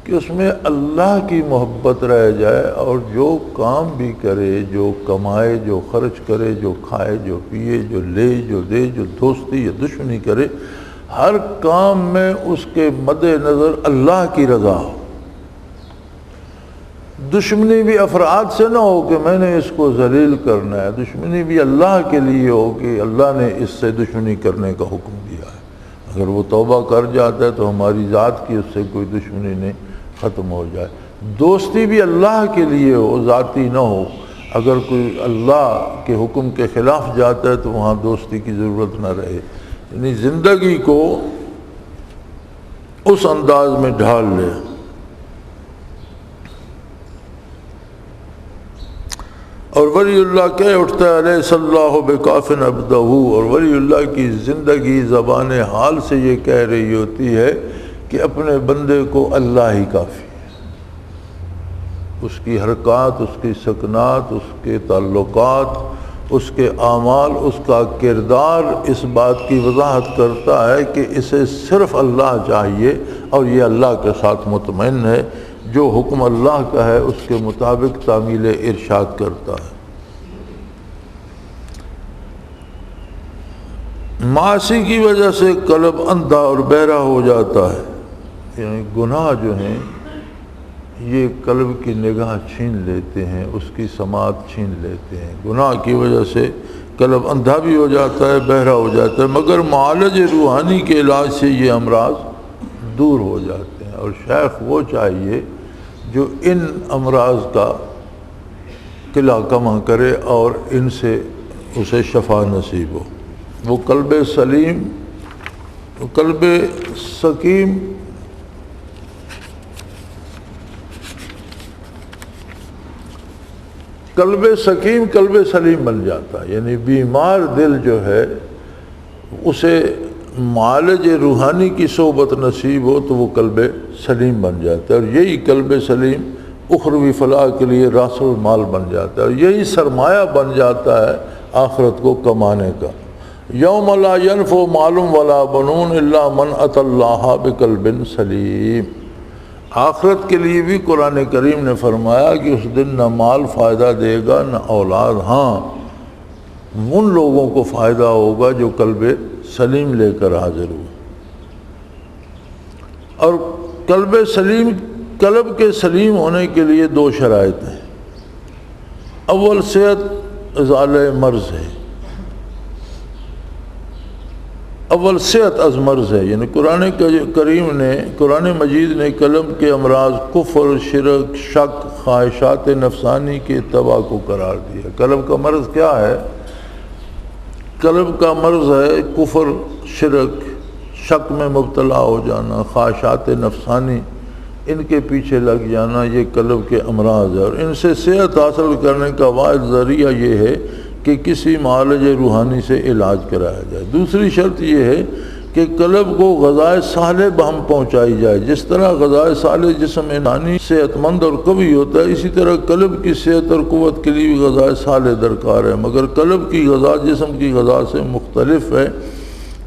کہ اس میں اللہ کی محبت رہ جائے، اور جو کام بھی کرے، جو کمائے، جو خرچ کرے، جو کھائے، جو پیے، جو لے، جو دے، جو دوستی یا دشمنی کرے، ہر کام میں اس کے مد نظر اللہ کی رضا ہو۔ دشمنی بھی افراد سے نہ ہو کہ میں نے اس کو ذلیل کرنا ہے، دشمنی بھی اللہ کے لیے ہو کہ اللہ نے اس سے دشمنی کرنے کا حکم دیا ہے۔ اگر وہ توبہ کر جاتا ہے تو ہماری ذات کی اس سے کوئی دشمنی نہیں، ختم ہو جائے۔ دوستی بھی اللہ کے لیے ہو، ذاتی نہ ہو۔ اگر کوئی اللہ کے حکم کے خلاف جاتا ہے تو وہاں دوستی کی ضرورت نہ رہے، یعنی زندگی کو اس انداز میں ڈھال لے۔ اور ولی اللہ کہہ اٹھتا ہے علیہ اللہ بکافٍ عبدہ، اور ولی اللہ کی زندگی زبان حال سے یہ کہہ رہی ہوتی ہے کہ اپنے بندے کو اللہ ہی کافی ہے۔ اس کی حرکات، اس کی سکنات، اس کے تعلقات، اس کے اعمال، اس کا کردار اس بات کی وضاحت کرتا ہے کہ اسے صرف اللہ چاہیے، اور یہ اللہ کے ساتھ مطمئن ہے، جو حکم اللہ کا ہے اس کے مطابق تعمیل ارشاد کرتا ہے۔ معاصی کی وجہ سے قلب اندھا اور بہرا ہو جاتا ہے، یعنی گناہ جو ہیں یہ قلب کی نگاہ چھین لیتے ہیں، اس کی سماعت چھین لیتے ہیں۔ گناہ کی وجہ سے قلب اندھا بھی ہو جاتا ہے، بہرا ہو جاتا ہے، مگر معالج روحانی کے علاج سے یہ امراض دور ہو جاتے ہیں، اور شیخ وہ چاہیے جو ان امراض کا قلع کما کرے اور ان سے اسے شفا نصیب ہو۔ وہ قلب سلیم، قلب سقیم، قلب سقیم قلب سلیم بن جاتا ہے، یعنی بیمار دل جو ہے اسے معالج روحانی کی صحبت نصیب ہو تو وہ قلب سلیم بن جاتا ہے، اور یہی قلب سلیم اخروی فلاح کے لیے راس المال بن جاتا ہے، اور یہی سرمایہ بن جاتا ہے آخرت کو کمانے کا۔ یوم لا ینفع مال ولا بنون الا من اتی اللہ بقلب سلیم۔ آخرت کے لیے بھی قرآن کریم نے فرمایا کہ اس دن نہ مال فائدہ دے گا نہ اولاد، ہاں ان لوگوں کو فائدہ ہوگا جو قلب سلیم لے کر حاضر ہو۔ اور قلب سلیم، قلب کے سلیم ہونے کے لیے دو شرائط ہیں۔ اول صحت ازالہ مرض ہے، اول صحت از مرض ہے، یعنی قرآن کریم نے، قرآن مجید نے قلب کے امراض کفر، شرک، شک، خواہشات نفسانی کے تباہ کو قرار دیا۔ قلب کا مرض کیا ہے؟ قلب کا مرض ہے کفر، شرک، شک میں مبتلا ہو جانا، خواہشات نفسانی ان کے پیچھے لگ جانا، یہ قلب کے امراض ہے، اور ان سے صحت حاصل کرنے کا واحد ذریعہ یہ ہے کہ کسی معالج روحانی سے علاج کرایا جائے۔ دوسری شرط یہ ہے کہ قلب کو غذائے صالح بہم پہنچائی جائے۔ جس طرح غذائے صالح جسم انسانی صحت مند اور قوی ہوتا ہے، اسی طرح قلب کی صحت اور قوت کے لیے بھی غذائے صالح درکار ہے، مگر قلب کی غذا جسم کی غذا سے مختلف ہے۔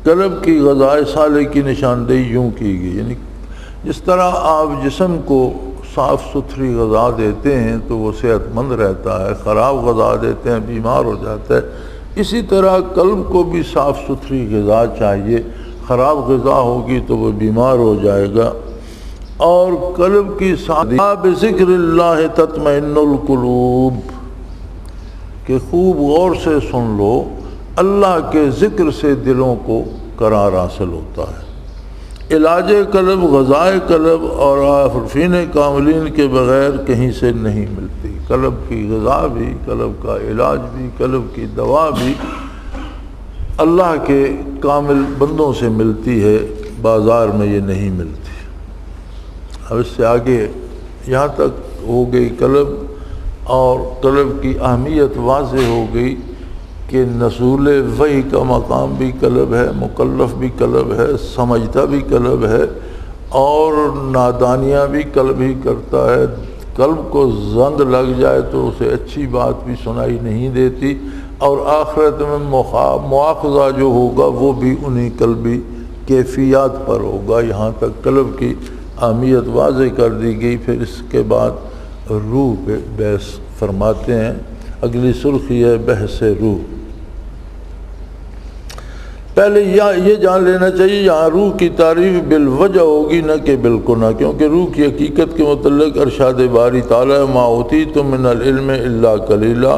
قلب کی غذائے صالح کی نشاندہی یوں کی گئی، یعنی جس طرح آپ جسم کو صاف ستھری غذا دیتے ہیں تو وہ صحت مند رہتا ہے، خراب غذا دیتے ہیں بیمار ہو جاتا ہے، اسی طرح قلب کو بھی صاف ستھری غذا چاہیے، خراب غذا ہوگی تو وہ بیمار ہو جائے گا۔ اور قلب کی بذکر اللہ تطمئن القلوب، کہ خوب غور سے سن لو، اللہ کے ذکر سے دلوں کو قرار حاصل ہوتا ہے۔ علاج قلب، غذائے قلب اور عارفین کاملین کے بغیر کہیں سے نہیں ملتی۔ قلب کی غذا بھی، قلب کا علاج بھی، قلب کی دوا بھی اللہ کے کامل بندوں سے ملتی ہے، بازار میں یہ نہیں ملتی۔ اب اس سے آگے یہاں تک ہو گئی قلب، اور قلب کی اہمیت واضح ہو گئی کہ نزول وحی کا مقام بھی قلب ہے، مکلف بھی قلب ہے، سمجھتا بھی قلب ہے، اور نادانیاں بھی قلب ہی کرتا ہے۔ قلب کو زنگ لگ جائے تو اسے اچھی بات بھی سنائی نہیں دیتی، اور آخرت میں مواخذہ جو ہوگا وہ بھی انہی قلبی کیفیات پر ہوگا۔ یہاں تک قلب کی اہمیت واضح کر دی گئی۔ پھر اس کے بعد روح پہ بحث فرماتے ہیں، اگلی سرخی ہے بحث روح۔ پہلے یہ جان لینا چاہیے یہاں روح کی تعریف بالوجہ ہوگی نہ کہ بالکنا، کیونکہ روح کی حقیقت کے متعلق ارشاد باری تعالیٰ ما اوتیتم من العلم الا قلیلا۔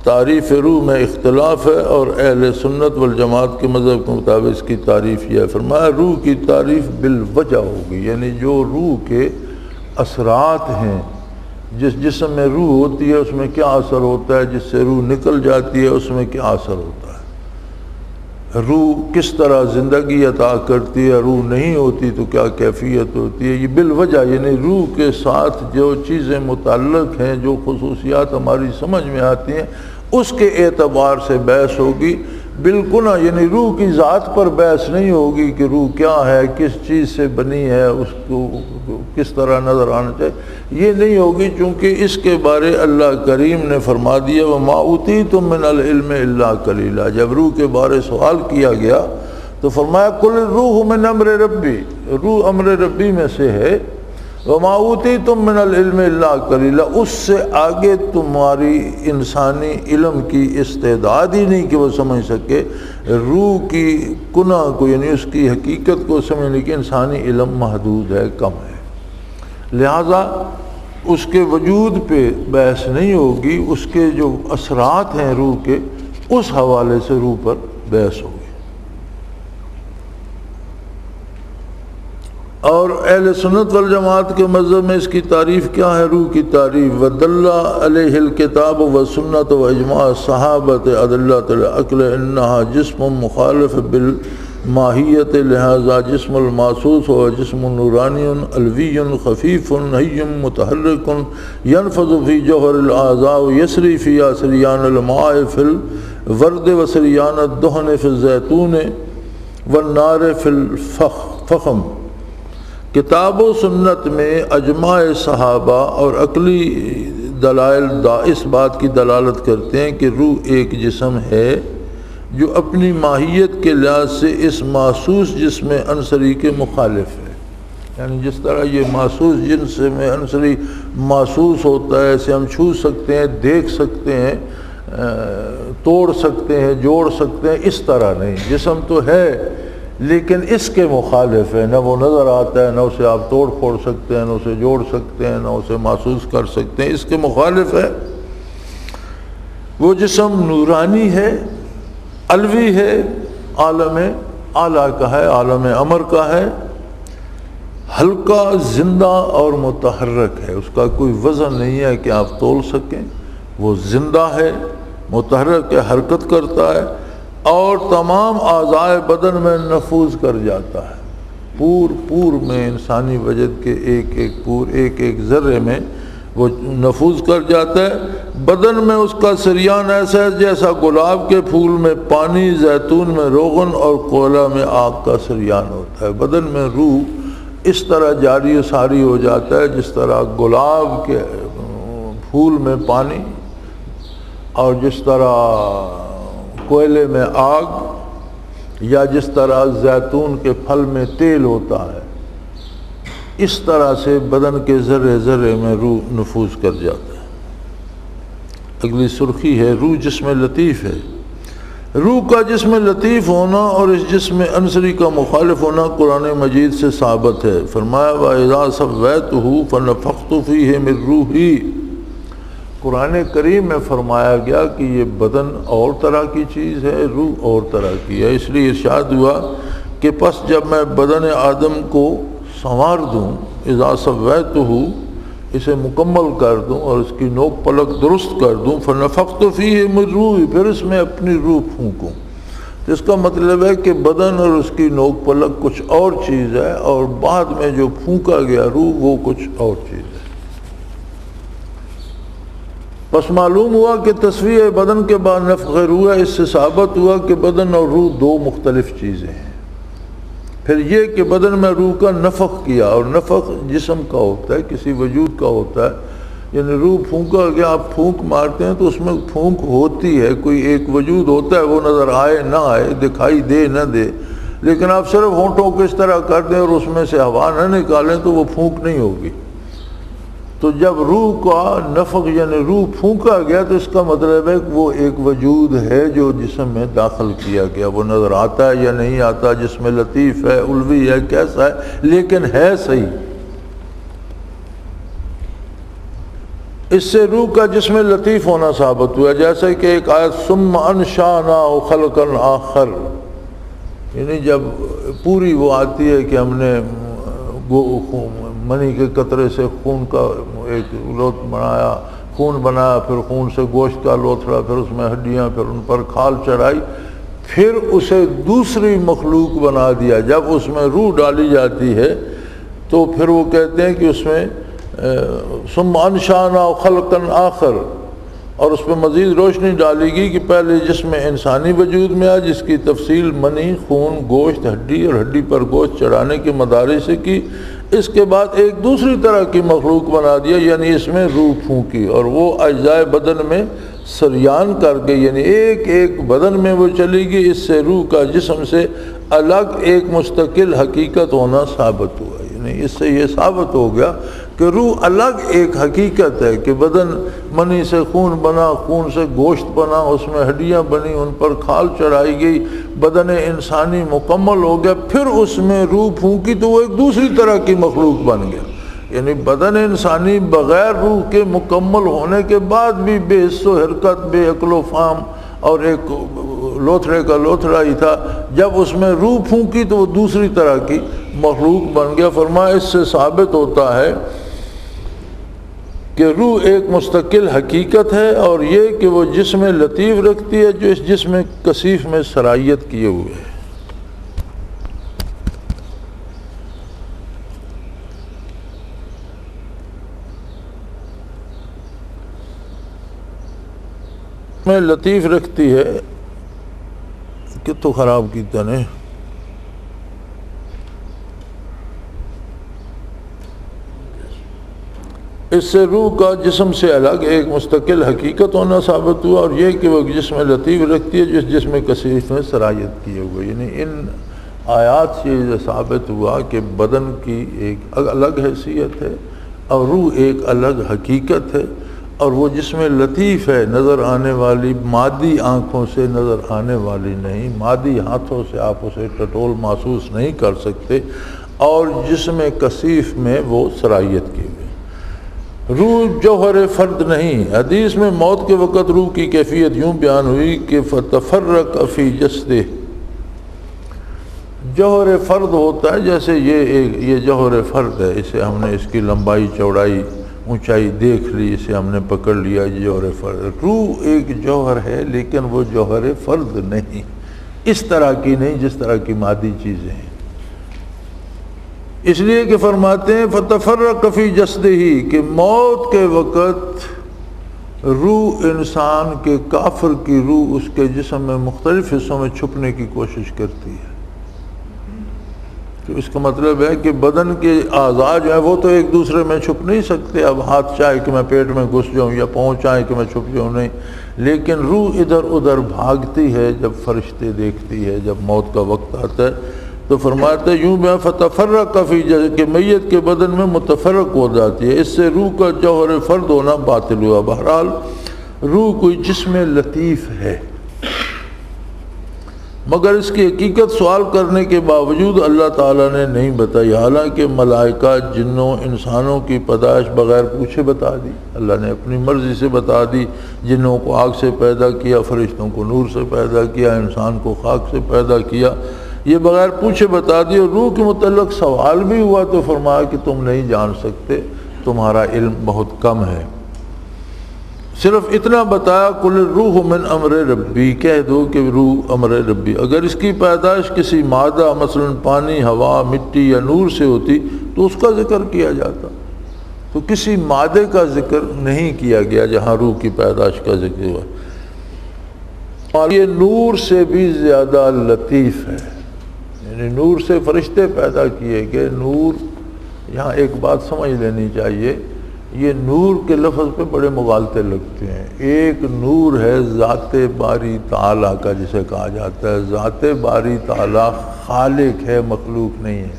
تعریف روح میں اختلاف ہے، اور اہل سنت والجماعت کے مذہب کے مطابق اس کی تعریف یہ ہے، فرمایا روح کی تعریف بالوجہ ہوگی، یعنی جو روح کے اثرات ہیں، جس جسم میں روح ہوتی ہے اس میں کیا اثر ہوتا ہے، جس سے روح نکل جاتی ہے اس میں کیا اثر ہوتا ہے۔ روح کس طرح زندگی عطا کرتی ہے، روح نہیں ہوتی تو کیا کیفیت ہوتی ہے، یہ بالوجہ یعنی روح کے ساتھ جو چیزیں متعلق ہیں، جو خصوصیات ہماری سمجھ میں آتی ہیں، اس کے اعتبار سے بحث ہوگی۔ بالکل یعنی روح کی ذات پر بحث نہیں ہوگی کہ روح کیا ہے، کس چیز سے بنی ہے، اس کو کس طرح نظر آنا چاہیے، یہ نہیں ہوگی، چونکہ اس کے بارے اللہ کریم نے فرما دیا وَمَا أُوتِيتُم مِّنَ الْعِلْمِ إِلَّا قَلِيلًا۔ جب روح کے بارے سوال کیا گیا تو فرمایا قُلِ الرُّوحُ مِنْ أَمْرِ رَبِّي، روح امر ربی میں سے ہے، وَمَا أُوتِيتُم مِّنَ الْعِلْمِ إِلَّا قَلِيلًا، اس سے آگے تمہاری انسانی علم کی استعداد ہی نہیں کہ وہ سمجھ سکے روح کی کنہ کو، یعنی اس کی حقیقت کو سمجھنے کی انسانی علم محدود ہے، کم ہے، لہذا اس کے وجود پہ بحث نہیں ہوگی، اس کے جو اثرات ہیں روح کے، اس حوالے سے روح پر بحث ہوگی۔ اور اہل سنت والجماعت کے مذہب میں اس کی تعریف کیا ہے؟ روح کی تعریف وَدَلَّ عَلَيْهِ الْكِتَابُ وَالسُّنَّةُ وَإِجْمَاعُ الصَّحَابَةِ أَدِلَّةُ الْعَقْلِ إِنَّهَا جِسْمٌ مُخَالِفٌ بِالْمَاهِيَّةِ لہذا جسم المحسوس هو جسم نورانی علوی خفیف حی متحرک ينفذ في جوہر الأعضاء يسری في سریان الماء في الورد وسریان الدہن في الزیتون والنار في الفخم۔ کتاب و سنت میں اجماع صحابہ اور عقلی دلائل اس بات کی دلالت کرتے ہیں کہ روح ایک جسم ہے جو اپنی ماہیت کے لحاظ سے اس محسوس جسم عنصری کے مخالف ہے، یعنی جس طرح یہ محسوس جسم میں عنصری محسوس ہوتا ہے، اسے ہم چھو سکتے ہیں، دیکھ سکتے ہیں، توڑ سکتے ہیں، جوڑ سکتے ہیں، اس طرح نہیں، جسم تو ہے لیکن اس کے مخالف ہے، نہ وہ نظر آتا ہے، نہ اسے آپ توڑ پھوڑ سکتے ہیں، نہ اسے جوڑ سکتے ہیں، نہ اسے محسوس کر سکتے ہیں، اس کے مخالف ہے۔ وہ جسم نورانی ہے، علوی ہے، عالم اعلیٰ کا ہے، عالم امر کا ہے، ہلکا، زندہ اور متحرک ہے، اس کا کوئی وزن نہیں ہے کہ آپ تول سکیں، وہ زندہ ہے، متحرک ہے، حرکت کرتا ہے اور تمام اعضائے بدن میں نفوذ کر جاتا ہے، پور میں انسانی وجد کے ایک ایک پور، ایک ایک ذرے میں وہ نفوذ کر جاتا ہے۔ بدن میں اس کا سریان ایسا ہے جیسا گلاب کے پھول میں پانی، زیتون میں روغن اور کوئلہ میں آگ کا سریان ہوتا ہے۔ بدن میں روح اس طرح جاری و ساری ہو جاتا ہے جس طرح گلاب کے پھول میں پانی اور جس طرح کوئلے میں آگ یا جس طرح زیتون کے پھل میں تیل ہوتا ہے، اس طرح سے بدن کے ذرے ذرے میں روح نفوذ کر جاتا ہے۔ اگلی سرخی ہے روح جسم لطیف ہے۔ روح کا جسم لطیف ہونا اور اس جسم عنصری کا مخالف ہونا قرآن مجید سے ثابت ہے۔ فرمایا وَإِذَا سَوَّيْتُهُ فَنَفَخْتُ فِيهِ مِن رُوحِي، قرآن کریم میں فرمایا گیا کہ یہ بدن اور طرح کی چیز ہے، روح اور طرح کی ہے، اس لیے ارشاد ہوا کہ پس جب میں بدن آدم کو سنوار دوں، اذا سویتہ، اسے مکمل کر دوں اور اس کی نوک پلک درست کر دوں، فنفخت فیہ من روحی، پھر اس میں اپنی روح پھونکوں، تو اس کا مطلب ہے کہ بدن اور اس کی نوک پلک کچھ اور چیز ہے اور بعد میں جو پھونکا گیا روح وہ کچھ اور چیز ہے۔ بس معلوم ہوا کہ تصفیہ بدن کے بعد نفخ روح ہے، اس سے ثابت ہوا کہ بدن اور روح دو مختلف چیزیں ہیں۔ پھر یہ کہ بدن میں روح کا نفخ کیا، اور نفخ جسم کا ہوتا ہے، کسی وجود کا ہوتا ہے، یعنی روح پھونکا گیا، آپ پھونک مارتے ہیں تو اس میں پھونک ہوتی ہے، کوئی ایک وجود ہوتا ہے، وہ نظر آئے نہ آئے، دکھائی دے نہ دے، لیکن آپ صرف ہونٹوں کو اس طرح کر دیں اور اس میں سے ہوا نہ نکالیں تو وہ پھونک نہیں ہوگی۔ تو جب روح کا نفخ یعنی روح پھونکا گیا تو اس کا مطلب ہے کہ وہ ایک وجود ہے جو جسم میں داخل کیا گیا، وہ نظر آتا ہے یا نہیں آتا، جسم لطیف ہے، علوی ہے، کیسا ہے، لیکن ہے صحیح۔ اس سے روح کا جسم لطیف ہونا ثابت ہوا، جیسے کہ ایک آیت ثم انشأناه خلقا آخر، یعنی جب پوری وہ آتی ہے کہ ہم نے منی کے قطرے سے خون کا ایک لوت بنایا، خون بنایا، پھر خون سے گوشت کا لوتھڑا، پھر اس میں ہڈیاں، پھر ان پر کھال چڑھائی، پھر اسے دوسری مخلوق بنا دیا. جب اس میں روح ڈالی جاتی ہے تو پھر وہ کہتے ہیں کہ اس میں ثم انشأنا خلقا آخر، اور اس پہ مزید روشنی ڈالی گئی کہ پہلے جسم انسانی وجود میں آیا جس کی تفصیل منی، خون، گوشت، ہڈی اور ہڈی پر گوشت چڑھانے کے مدارج سے کی. اس کے بعد ایک دوسری طرح کی مخلوق بنا دیا، یعنی اس میں روح پھونکی اور وہ اجزائے بدن میں سریان کر کے، یعنی ایک ایک بدن میں وہ چلی گئی. اس سے روح کا جسم سے الگ ایک مستقل حقیقت ہونا ثابت ہوا. یعنی اس سے یہ ثابت ہو گیا کہ روح الگ ایک حقیقت ہے کہ بدن منی سے خون بنا، خون سے گوشت بنا، اس میں ہڈیاں بنی، ان پر کھال چڑھائی گئی، بدن انسانی مکمل ہو گیا. پھر اس میں روح پھونکی تو وہ ایک دوسری طرح کی مخلوق بن گیا. یعنی بدن انسانی بغیر روح کے مکمل ہونے کے بعد بھی بے حس و حرکت، بے عقل و فہم اور ایک لوتھڑے کا لوتھڑا ہی تھا. جب اس میں روح پھونکی تو وہ دوسری طرح کی مخلوق بن گیا. فرمایا اس سے ثابت ہوتا ہے کہ روح ایک مستقل حقیقت ہے، اور یہ کہ وہ جسم لطیف رکھتی ہے جو اس جسم کثیف میں سرایت کیے ہوئے ہے. میں لطیف رکھتی ہے کہ تو خراب کیتا نے. اس سے روح کا جسم سے الگ ایک مستقل حقیقت ہونا ثابت ہوا، اور یہ کہ وہ جسم لطیف رکھتی ہے جس جسم کثیف میں سرایت کیے ہوئے. یعنی ان آیات سے یہ ثابت ہوا کہ بدن کی ایک الگ حیثیت ہے اور روح ایک الگ حقیقت ہے، اور وہ جسم لطیف ہے، نظر آنے والی، مادی آنکھوں سے نظر آنے والی نہیں، مادی ہاتھوں سے آپ اسے ٹٹول محسوس نہیں کر سکتے، اور جسم کثیف میں وہ سرایت کی ہوئی. روح جوہر فرد نہیں. حدیث میں موت کے وقت روح کی کیفیت یوں بیان ہوئی کہ فتفرق فی جسدہ. جوہر فرد ہوتا ہے جیسے یہ جوہر فرد ہے، اسے ہم نے اس کی لمبائی، چوڑائی، اونچائی دیکھ لی، اسے ہم نے پکڑ لیا، یہ جوہر فرد. روح ایک جوہر ہے لیکن وہ جوہر فرد نہیں، اس طرح کی نہیں جس طرح کی مادی چیزیں ہیں. اس لیے کہ فرماتے ہیں فتفرق فی جسدہ، کہ موت کے وقت روح انسان کے، کافر کی روح اس کے جسم میں مختلف حصوں میں چھپنے کی کوشش کرتی ہے. تو اس کا مطلب ہے کہ بدن کے اعضاء جو ہیں وہ تو ایک دوسرے میں چھپ نہیں سکتے. اب ہاتھ چاہے کہ میں پیٹ میں گھس جاؤں یا پاؤں چاہے کہ میں چھپ جاؤں، نہیں. لیکن روح ادھر ادھر بھاگتی ہے جب فرشتے دیکھتی ہے، جب موت کا وقت آتا ہے. تو فرماتے یوں میں فتفرق فی جسدہ، کہ میت کے بدن میں متفرق ہو جاتی ہے. اس سے روح کا جوہر فرد ہونا باطل ہوا. بہرحال روح کوئی جسم لطیف ہے، مگر اس کی حقیقت سوال کرنے کے باوجود اللہ تعالیٰ نے نہیں بتائی. حالانکہ ملائکہ، جنوں، انسانوں کی پیدائش بغیر پوچھے بتا دی. اللہ نے اپنی مرضی سے بتا دی. جنوں کو آگ سے پیدا کیا، فرشتوں کو نور سے پیدا کیا، انسان کو خاک سے پیدا کیا، یہ بغیر پوچھے بتا دی. اور روح کے متعلق سوال بھی ہوا تو فرمایا کہ تم نہیں جان سکتے، تمہارا علم بہت کم ہے. صرف اتنا بتایا قل الروح من امر ربی، کہہ دو کہ روح امر ربی. اگر اس کی پیدائش کسی مادہ مثلا پانی، ہوا، مٹی یا نور سے ہوتی تو اس کا ذکر کیا جاتا. تو کسی مادے کا ذکر نہیں کیا گیا جہاں روح کی پیدائش کا ذکر ہوا. اور یہ نور سے بھی زیادہ لطیف ہے. یعنی نور سے فرشتے پیدا کیے گئے. نور، یہاں ایک بات سمجھ لینی چاہیے، یہ نور کے لفظ پہ بڑے مغالطے لگتے ہیں. ایک نور ہے ذات باری تعالیٰ کا جسے کہا جاتا ہے. ذات باری تعالیٰ خالق ہے، مخلوق نہیں ہے.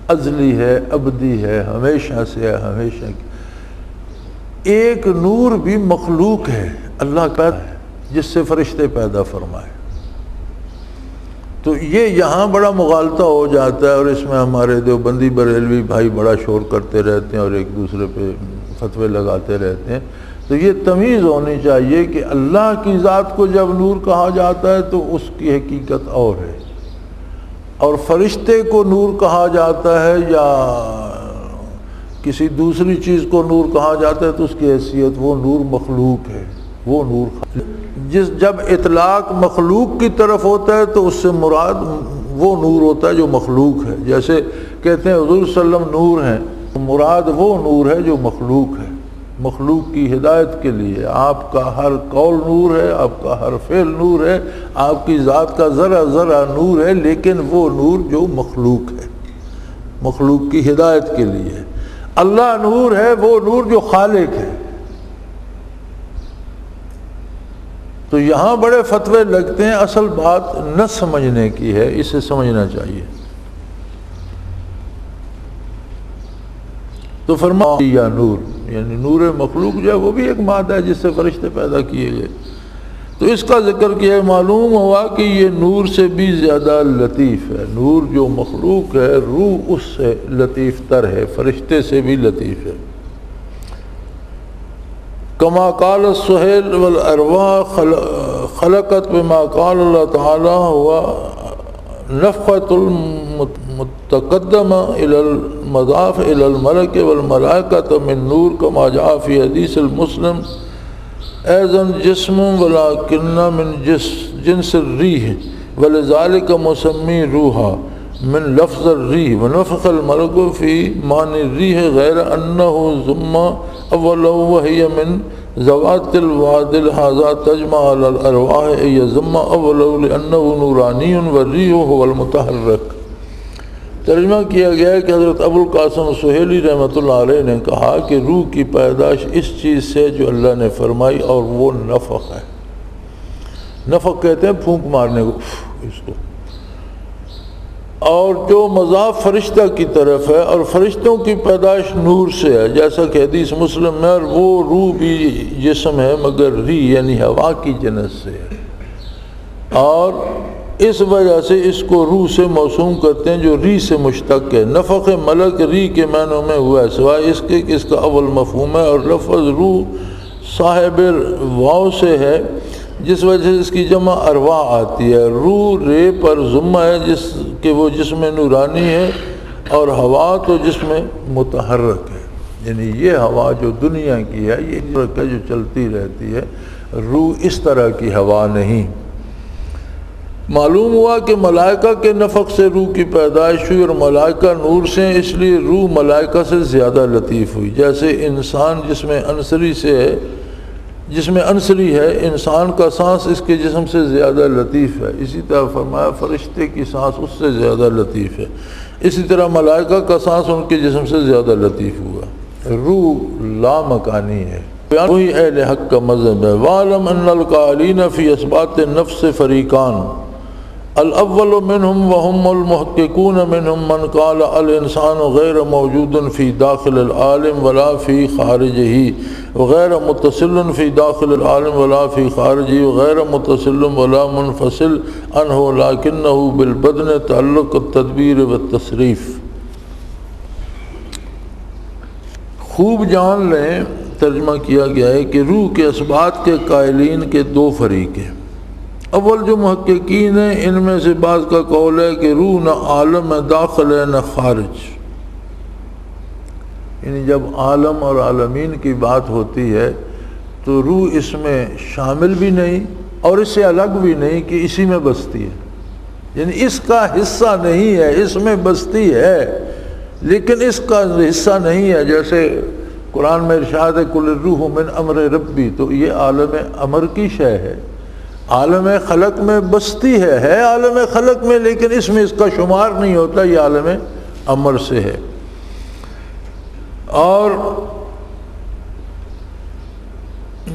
ازلی ہے، ابدی ہے، ہمیشہ سے ہے، ہمیشہ کی. ایک نور بھی مخلوق ہے، اللہ کا ہے جس سے فرشتے پیدا فرمائے. تو یہ یہاں بڑا مغالطہ ہو جاتا ہے، اور اس میں ہمارے دیوبندی بریلوی بھائی بڑا شور کرتے رہتے ہیں اور ایک دوسرے پہ فتوے لگاتے رہتے ہیں. تو یہ تمیز ہونی چاہیے کہ اللہ کی ذات کو جب نور کہا جاتا ہے تو اس کی حقیقت اور ہے، اور فرشتے کو نور کہا جاتا ہے یا کسی دوسری چیز کو نور کہا جاتا ہے تو اس کی حیثیت وہ نور مخلوق ہے. وہ نور جب اطلاق مخلوق کی طرف ہوتا ہے تو اس سے مراد وہ نور ہوتا ہے جو مخلوق ہے. جیسے کہتے ہیں حضور صلی اللہ علیہ وسلم نور ہیں، مراد وہ نور ہے جو مخلوق ہے، مخلوق کی ہدایت کے لیے. آپ کا ہر قول نور ہے، آپ کا ہر فعل نور ہے، آپ کی ذات کا ذرہ ذرہ نور ہے، لیکن وہ نور جو مخلوق ہے، مخلوق کی ہدایت کے لیے. اللہ نور ہے، وہ نور جو خالق ہے. تو یہاں بڑے فتوے لگتے ہیں، اصل بات نہ سمجھنے کی ہے، اسے سمجھنا چاہیے. تو فرمایا یا نور، یعنی نور مخلوق جو ہے وہ بھی ایک مادہ ہے جس سے فرشتے پیدا کیے گئے. تو اس کا ذکر کیا، معلوم ہوا کہ یہ نور سے بھی زیادہ لطیف ہے. نور جو مخلوق ہے، روح اس سے لطیف تر ہے، فرشتے سے بھی لطیف ہے. کما قال السہیل والارواح خلقت بما قال اللہ تعالی ہوا نفخۃ المتقدمہ الی المضاف الی الملک والملائکۃ من نور کما جاء فی حدیث المسلم ایضا جسم ولکن من جنس الریح ولذلک مسمی روحا من لفظ الریح ونفخ الملک فی معنی الریح غیر انہ ضم اول وہی من ذوات الواد هذا تجمع على الارواح یضم اول لانہ نورانی والریح هو المتحرک. ترجمہ کیا گیا ہے کہ حضرت ابو القاسم سہیلی رحمۃ اللہ علیہ نے کہا کہ روح کی پیدائش اس چیز سے جو اللہ نے فرمائی، اور وہ نفخ ہے. نفخ کہتے ہیں پھونک مارنے کو اس کو، اور جو مضاف فرشتہ کی طرف ہے، اور فرشتوں کی پیدائش نور سے ہے، جیسا کہ حدیث مسلم میں. اور وہ روح بھی جسم ہے مگر ری یعنی ہوا کی جنس سے ہے، اور اس وجہ سے اس کو روح سے موسوم کرتے ہیں جو ری سے مشتق ہے. نفخ ملک ری کے معنوں میں ہوا ہے، سوائے اس کے کہ اس کا اول مفہوم ہے. اور لفظ روح صاحب واو سے ہے، جس وجہ سے اس کی جمع ارواح آتی ہے. روح رے پر ضمہ ہے جس کہ وہ جسم نورانی ہے، اور ہوا تو جسم متحرک ہے. یعنی یہ ہوا جو دنیا کی ہے، یہ جو چلتی رہتی ہے. روح اس طرح کی ہوا نہیں. معلوم ہوا کہ ملائکہ کے نفخ سے روح کی پیدائش ہوئی، اور ملائکہ نور سے، اس لیے روح ملائکہ سے زیادہ لطیف ہوئی. جیسے انسان جسم عنصری سے ہے، جسم عنصری ہے، انسان کا سانس اس کے جسم سے زیادہ لطیف ہے. اسی طرح فرمایا فرشتے کی سانس اس سے زیادہ لطیف ہے. اسی طرح ملائکہ کا سانس ان کے جسم سے زیادہ لطیف ہوا. روح لا مکانی ہے، وہی اہل حق کا مذہب ہے. وَعْلَمْ أَنَّ الْقَائِلِينَ فِي إِثْبَاتِ النَّفْسِ فَرِيقَانِ الأول منهم وهم المحققون منهم من قال الإنسان غير موجود في داخل العالم ولا في خارجه وغير متصل في داخل العالم ولا في خارجه وغير متصل ولا منفصل عنه لكنه بالبدن تعلق التدبير والتصريف. خوب جان لیں، ترجمہ کیا گیا ہے کہ روح کے اثبات کے قائلین کے دو فریق ہیں. اول جو محققین ہیں، ان میں سے بعض کا قول ہے کہ روح نہ عالم میں داخل ہے نہ خارج. یعنی جب عالم اور عالمین کی بات ہوتی ہے تو روح اس میں شامل بھی نہیں اور اس سے الگ بھی نہیں کہ اسی میں بستی ہے. یعنی اس کا حصہ نہیں ہے، اس میں بستی ہے لیکن اس کا حصہ نہیں ہے. جیسے قرآن میں ارشاد ہے کل الروح من امر ربی، تو یہ عالم امر کی شے ہے. عالم خلق میں بستی ہے عالم خلق میں، لیکن اس میں اس کا شمار نہیں ہوتا، یہ عالم امر سے ہے. اور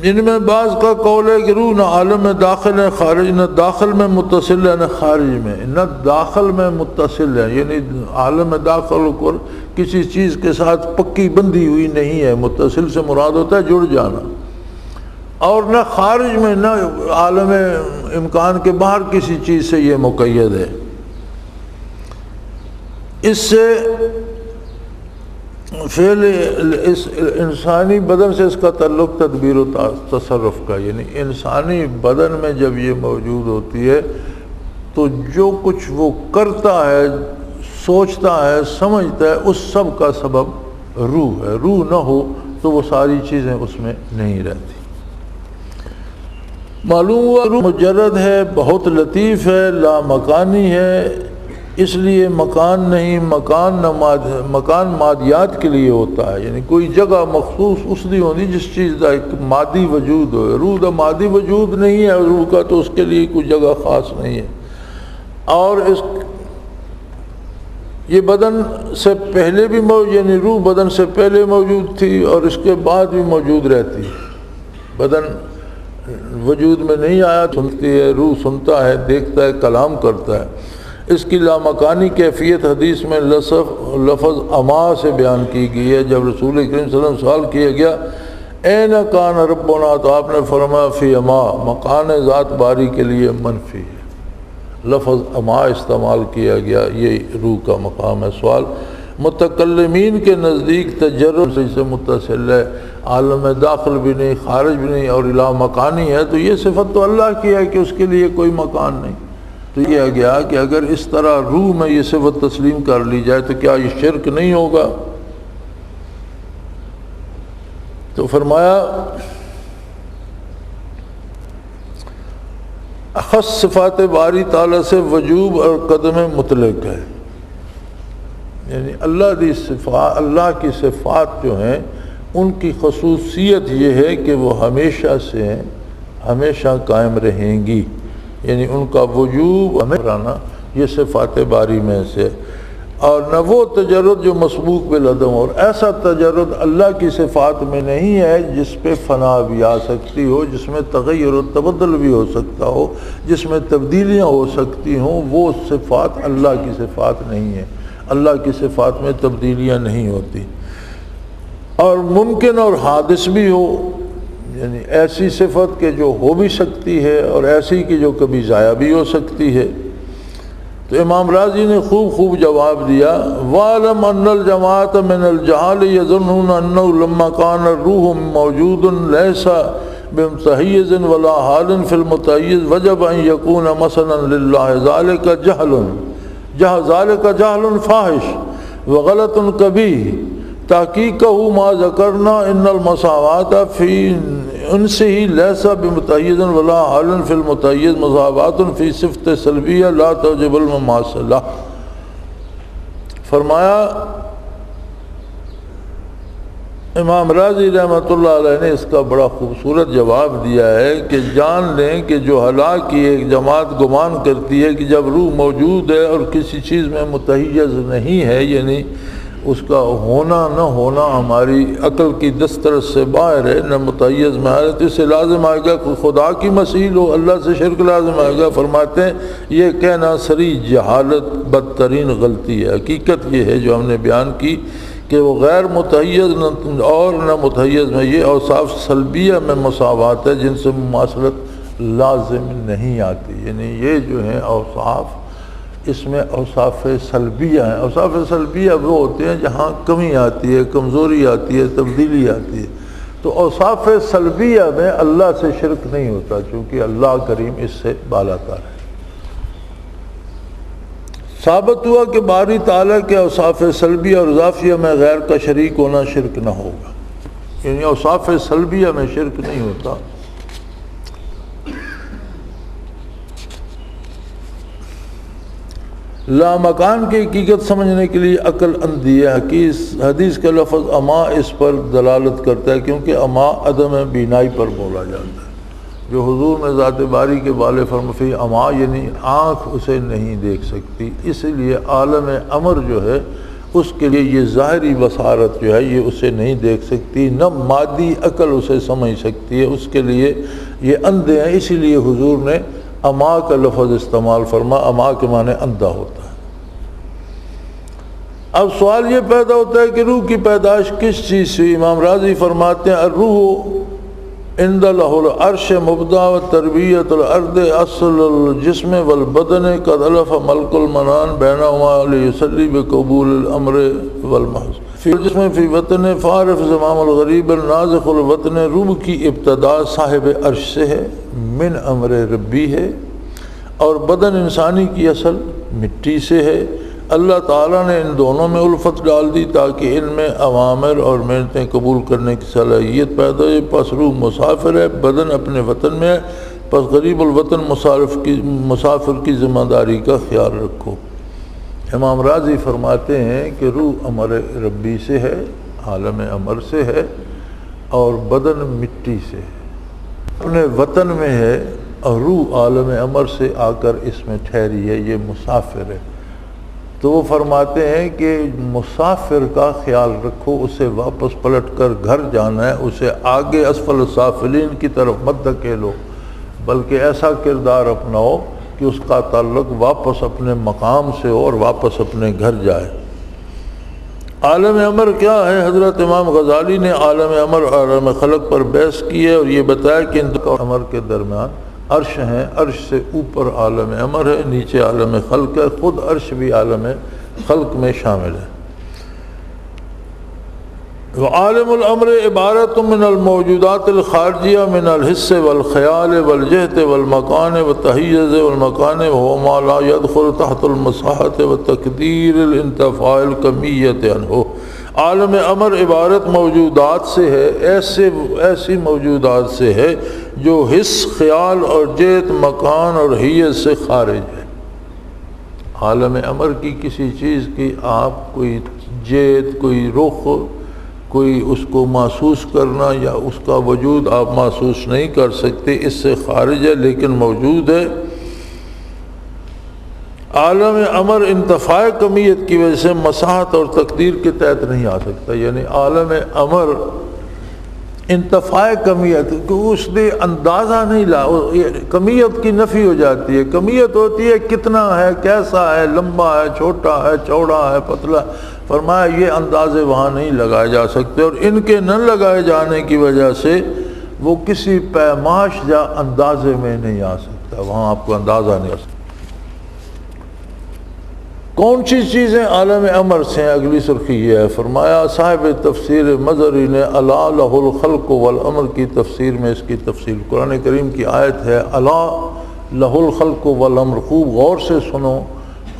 ان میں بعض کا قول ہے کہ روح نہ عالم میں داخل ہے خارج، نہ داخل میں متصل ہے نہ خارج میں، نہ داخل میں متصل ہے. یعنی عالم داخل کو کسی چیز کے ساتھ پکی بندھی ہوئی نہیں ہے. متصل سے مراد ہوتا ہے جڑ جانا. اور نہ خارج میں، نہ عالم امکان کے باہر کسی چیز سے یہ مقید ہے. اس سے فعل اس انسانی بدن سے اس کا تعلق تدبیر و تصرف کا. یعنی انسانی بدن میں جب یہ موجود ہوتی ہے تو جو کچھ وہ کرتا ہے، سوچتا ہے، سمجھتا ہے، اس سب کا سبب روح ہے. روح نہ ہو تو وہ ساری چیزیں اس میں نہیں رہتی. معلوم ہوا روح مجرد ہے، بہت لطیف ہے، لا مکانی ہے، اس لیے مکان نہیں، مکان مادیات کے لیے ہوتا ہے، یعنی کوئی جگہ مخصوص اس دی ہوتی جس چیز کا ایک مادی وجود ہو۔ روح کا مادی وجود نہیں ہے روح کا، تو اس کے لیے کوئی جگہ خاص نہیں ہے۔ اور یہ بدن سے پہلے بھی یعنی روح بدن سے پہلے موجود تھی اور اس کے بعد بھی موجود رہتی ہے۔ بدن وجود میں نہیں آیا، سنتی ہے، روح سنتا ہے، دیکھتا ہے، کلام کرتا ہے۔ اس کی لامکانی کیفیت حدیث میں لفظ اما سے بیان کی گئی ہے۔ جب رسول کریم صلی اللہ علیہ وسلم سوال کیا گیا این کان ربنا، تو آپ نے فرمایا فی اما، مکان ذات باری کے لیے منفی ہے، لفظ اما استعمال کیا گیا، یہ روح کا مقام ہے۔ سوال متکلمین کے نزدیک تجرد سے متصل ہے، عالم داخل بھی نہیں، خارج بھی نہیں، اور لا مکانی ہے، تو یہ صفت تو اللہ کی ہے کہ اس کے لیے کوئی مکان نہیں۔ تو یہ گیا کہ اگر اس طرح روح میں یہ صفت تسلیم کر لی جائے تو کیا یہ شرک نہیں ہوگا؟ تو فرمایا اخص صفات باری تعالیٰ سے وجوب اور قدم مطلق ہے، یعنی اللہ کی صفات جو ہیں ان کی خصوصیت یہ ہے کہ وہ ہمیشہ سے ہمیشہ قائم رہیں گی، یعنی ان کا وجوب ہمیشہ، یہ صفات باری میں سے، اور نہ وہ تجرد جو مسبوق بالعدم، اور ایسا تجرد اللہ کی صفات میں نہیں ہے جس پہ فنا بھی آ سکتی ہو، جس میں تغیر و تبدل بھی ہو سکتا ہو، جس میں تبدیلیاں ہو سکتی ہوں، وہ صفات اللہ کی صفات نہیں ہے۔ اللہ کی صفات میں تبدیلیاں نہیں ہوتی، اور ممکن اور حادث بھی ہو، یعنی ایسی صفت کہ جو ہو بھی سکتی ہے اور ایسی کہ جو کبھی ضائع بھی ہو سکتی ہے۔ تو امام راضی نے خوب جواب دیا وَعْلَمْ أَنَّ الْجَمَاعَةَ مِنَ الْجَهَالِ يَظُنُّونَ أَنَّهُ لَمَّا كَانَ الرُّوحُ مَوْجُودٌ لَيْسَ بِمُتَحَيِّزٍ وَلَا حَالٍ فِي الْمُتَحَيِّزِ وَجَبَ أَن يَكُونَ مَثَلًا لِلَّهِ ذَلِكَ جَهْلٌ فَاحِشٌ وَغَلَطٌ كَبِيرٌ تحقیقہ ما ذکرنا ان المساوات فی انسہ لیس بمتحیز ولا حال فی المتحیز مساوات فی صفت سلبیہ لا توجب المماثلہ۔ فرمایا امام راضی رحمۃ اللہ علیہ نے اس کا بڑا خوبصورت جواب دیا ہے کہ جان لیں کہ جو ہلاک کی ایک جماعت گمان کرتی ہے کہ جب روح موجود ہے اور کسی چیز میں متحیز نہیں ہے، یعنی اس کا ہونا نہ ہونا ہماری عقل کی دسترس سے باہر ہے، نہ متحیز میں ہے، تو اس سے لازم آئے گا کہ خدا کی مثیل ہو، اللہ سے شرک لازم آئے گا۔ فرماتے ہیں یہ کہنا سری جہالت بدترین غلطی ہے۔ حقیقت یہ ہے جو ہم نے بیان کی کہ وہ غیر متحیز اور نہ متحیز میں یہ اوصاف سلبیہ میں مساوات ہے جن سے مماثلت لازم نہیں آتی، یعنی یہ جو ہیں اوصاف اس میں اوصاف سلبیہ ہیں۔ اوصاف سلبیہ وہ ہوتے ہیں جہاں کمی آتی ہے، کمزوری آتی ہے، تبدیلی آتی ہے، تو اوصاف سلبیہ میں اللہ سے شرک نہیں ہوتا، چونکہ اللہ کریم اس سے بالاتر ہے۔ ثابت ہوا کہ باری تعالیٰ کے اوصاف سلبیہ اور اضافیہ میں غیر کا شریک ہونا شرک نہ ہوگا، یعنی اوصاف سلبیہ میں شرک نہیں ہوتا۔ لامکان کی حقیقت سمجھنے کے لیے عقل اندھی ہے۔ حدیث کا لفظ اما اس پر دلالت کرتا ہے، کیونکہ اما عدم بینائی پر بولا جاتا ہے۔ جو حضور میں ذات باری کے بالے فرمفی اما یعنی آنکھ اسے نہیں دیکھ سکتی، اس لیے عالم امر جو ہے اس کے لیے یہ ظاہری بصارت جو ہے یہ اسے نہیں دیکھ سکتی، نہ مادی عقل اسے سمجھ سکتی ہے، اس کے لیے یہ اندھے ہیں، اسی لیے حضور نے اما کا لفظ استعمال فرما۔ اما کے معنی اندھا ہوتا ہے۔ اب سوال یہ پیدا ہوتا ہے کہ روح کی پیدائش کس چیز سے؟ امام راضی فرماتے ہیں الروح عند لہ العرش مبدا و تربیت الارض اصل الجسم والبدن قد الف ملک المنان بینہما لیسلی بقبول الامر والمحض فی الجسم فی وطن فارف زمام الغریب النازق الوطن۔ روح کی ابتدا صاحب عرش سے ہے، من امر ربی ہے، اور بدن انسانی کی اصل مٹی سے ہے۔ اللہ تعالیٰ نے ان دونوں میں الفت ڈال دی تاکہ ان میں اوامر اور محنتیں قبول کرنے کی صلاحیت پیدا ہو۔ پس روح مسافر ہے، بدن اپنے وطن میں ہے، پس غریب الوطن مسافر کی ذمہ داری کا خیال رکھو۔ امام راضی فرماتے ہیں کہ روح امر ربی سے ہے، عالم امر سے ہے، اور بدن مٹی سے ہے، اپنے وطن میں ہے، اور روح عالم امر سے آ کر اس میں ٹھہری ہے، یہ مسافر ہے۔ تو وہ فرماتے ہیں کہ مسافر کا خیال رکھو، اسے واپس پلٹ کر گھر جانا ہے، اسے آگے اسفل السافلین کی طرف مت دھکیلو، بلکہ ایسا کردار اپناؤ کہ اس کا تعلق واپس اپنے مقام سے ہو اور واپس اپنے گھر جائے۔ عالم امر کیا ہے؟ حضرت امام غزالی نے عالم امر اور عالم خلق پر بحث کی ہے، اور یہ بتایا کہ ان دو امر کے درمیان عرش ہیں، عرش سے اوپر عالم امر ہے، نیچے عالم خلق ہے، خود عرش بھی عالم خلق میں شامل ہے۔ وعالم الامر عبارت من الموجودات الخارجیہ من الحس والخیال والجہت والمکان والتحیز والمکان وهو ما لا يدخل تحت المساحت وتقدیر الانتفاع الکمیت عنہ۔ عالم امر عبارت موجودات سے ہے، ایسی موجودات سے ہے جو حس، خیال اور جہت، مکان اور حیز سے خارج ہے۔ عالم امر کی کسی چیز کی آپ کوئی جہت، کوئی رخ، کوئی اس کو محسوس کرنا یا اس کا وجود آپ محسوس نہیں کر سکتے، اس سے خارج ہے، لیکن موجود ہے۔ عالم امر انتفاع کمیت کی وجہ سے مساحت اور تقدیر کے تحت نہیں آ سکتا، یعنی عالم امر انتفاع کمیت کو اس نے اندازہ نہیں لا، کمیت کی نفی ہو جاتی ہے۔ کمیت ہوتی ہے کتنا ہے، کیسا ہے، لمبا ہے، چھوٹا ہے، چوڑا ہے، پتلا۔ فرمایا یہ اندازے وہاں نہیں لگائے جا سکتے، اور ان کے نہ لگائے جانے کی وجہ سے وہ کسی پیمائش یا اندازے میں نہیں آ سکتا، وہاں آپ کو اندازہ نہیں آ سکتا۔ کون سی چیزیں عالم امر سے ہیں؟ اگلی سرخی یہ ہے، فرمایا صاحب تفسیر مظہری نے الا لہ الخلق والامر کی تفسیر میں اس کی تفصیل، قرآن کریم کی آیت ہے الا لہ الخلق والامر، خوب غور سے سنو،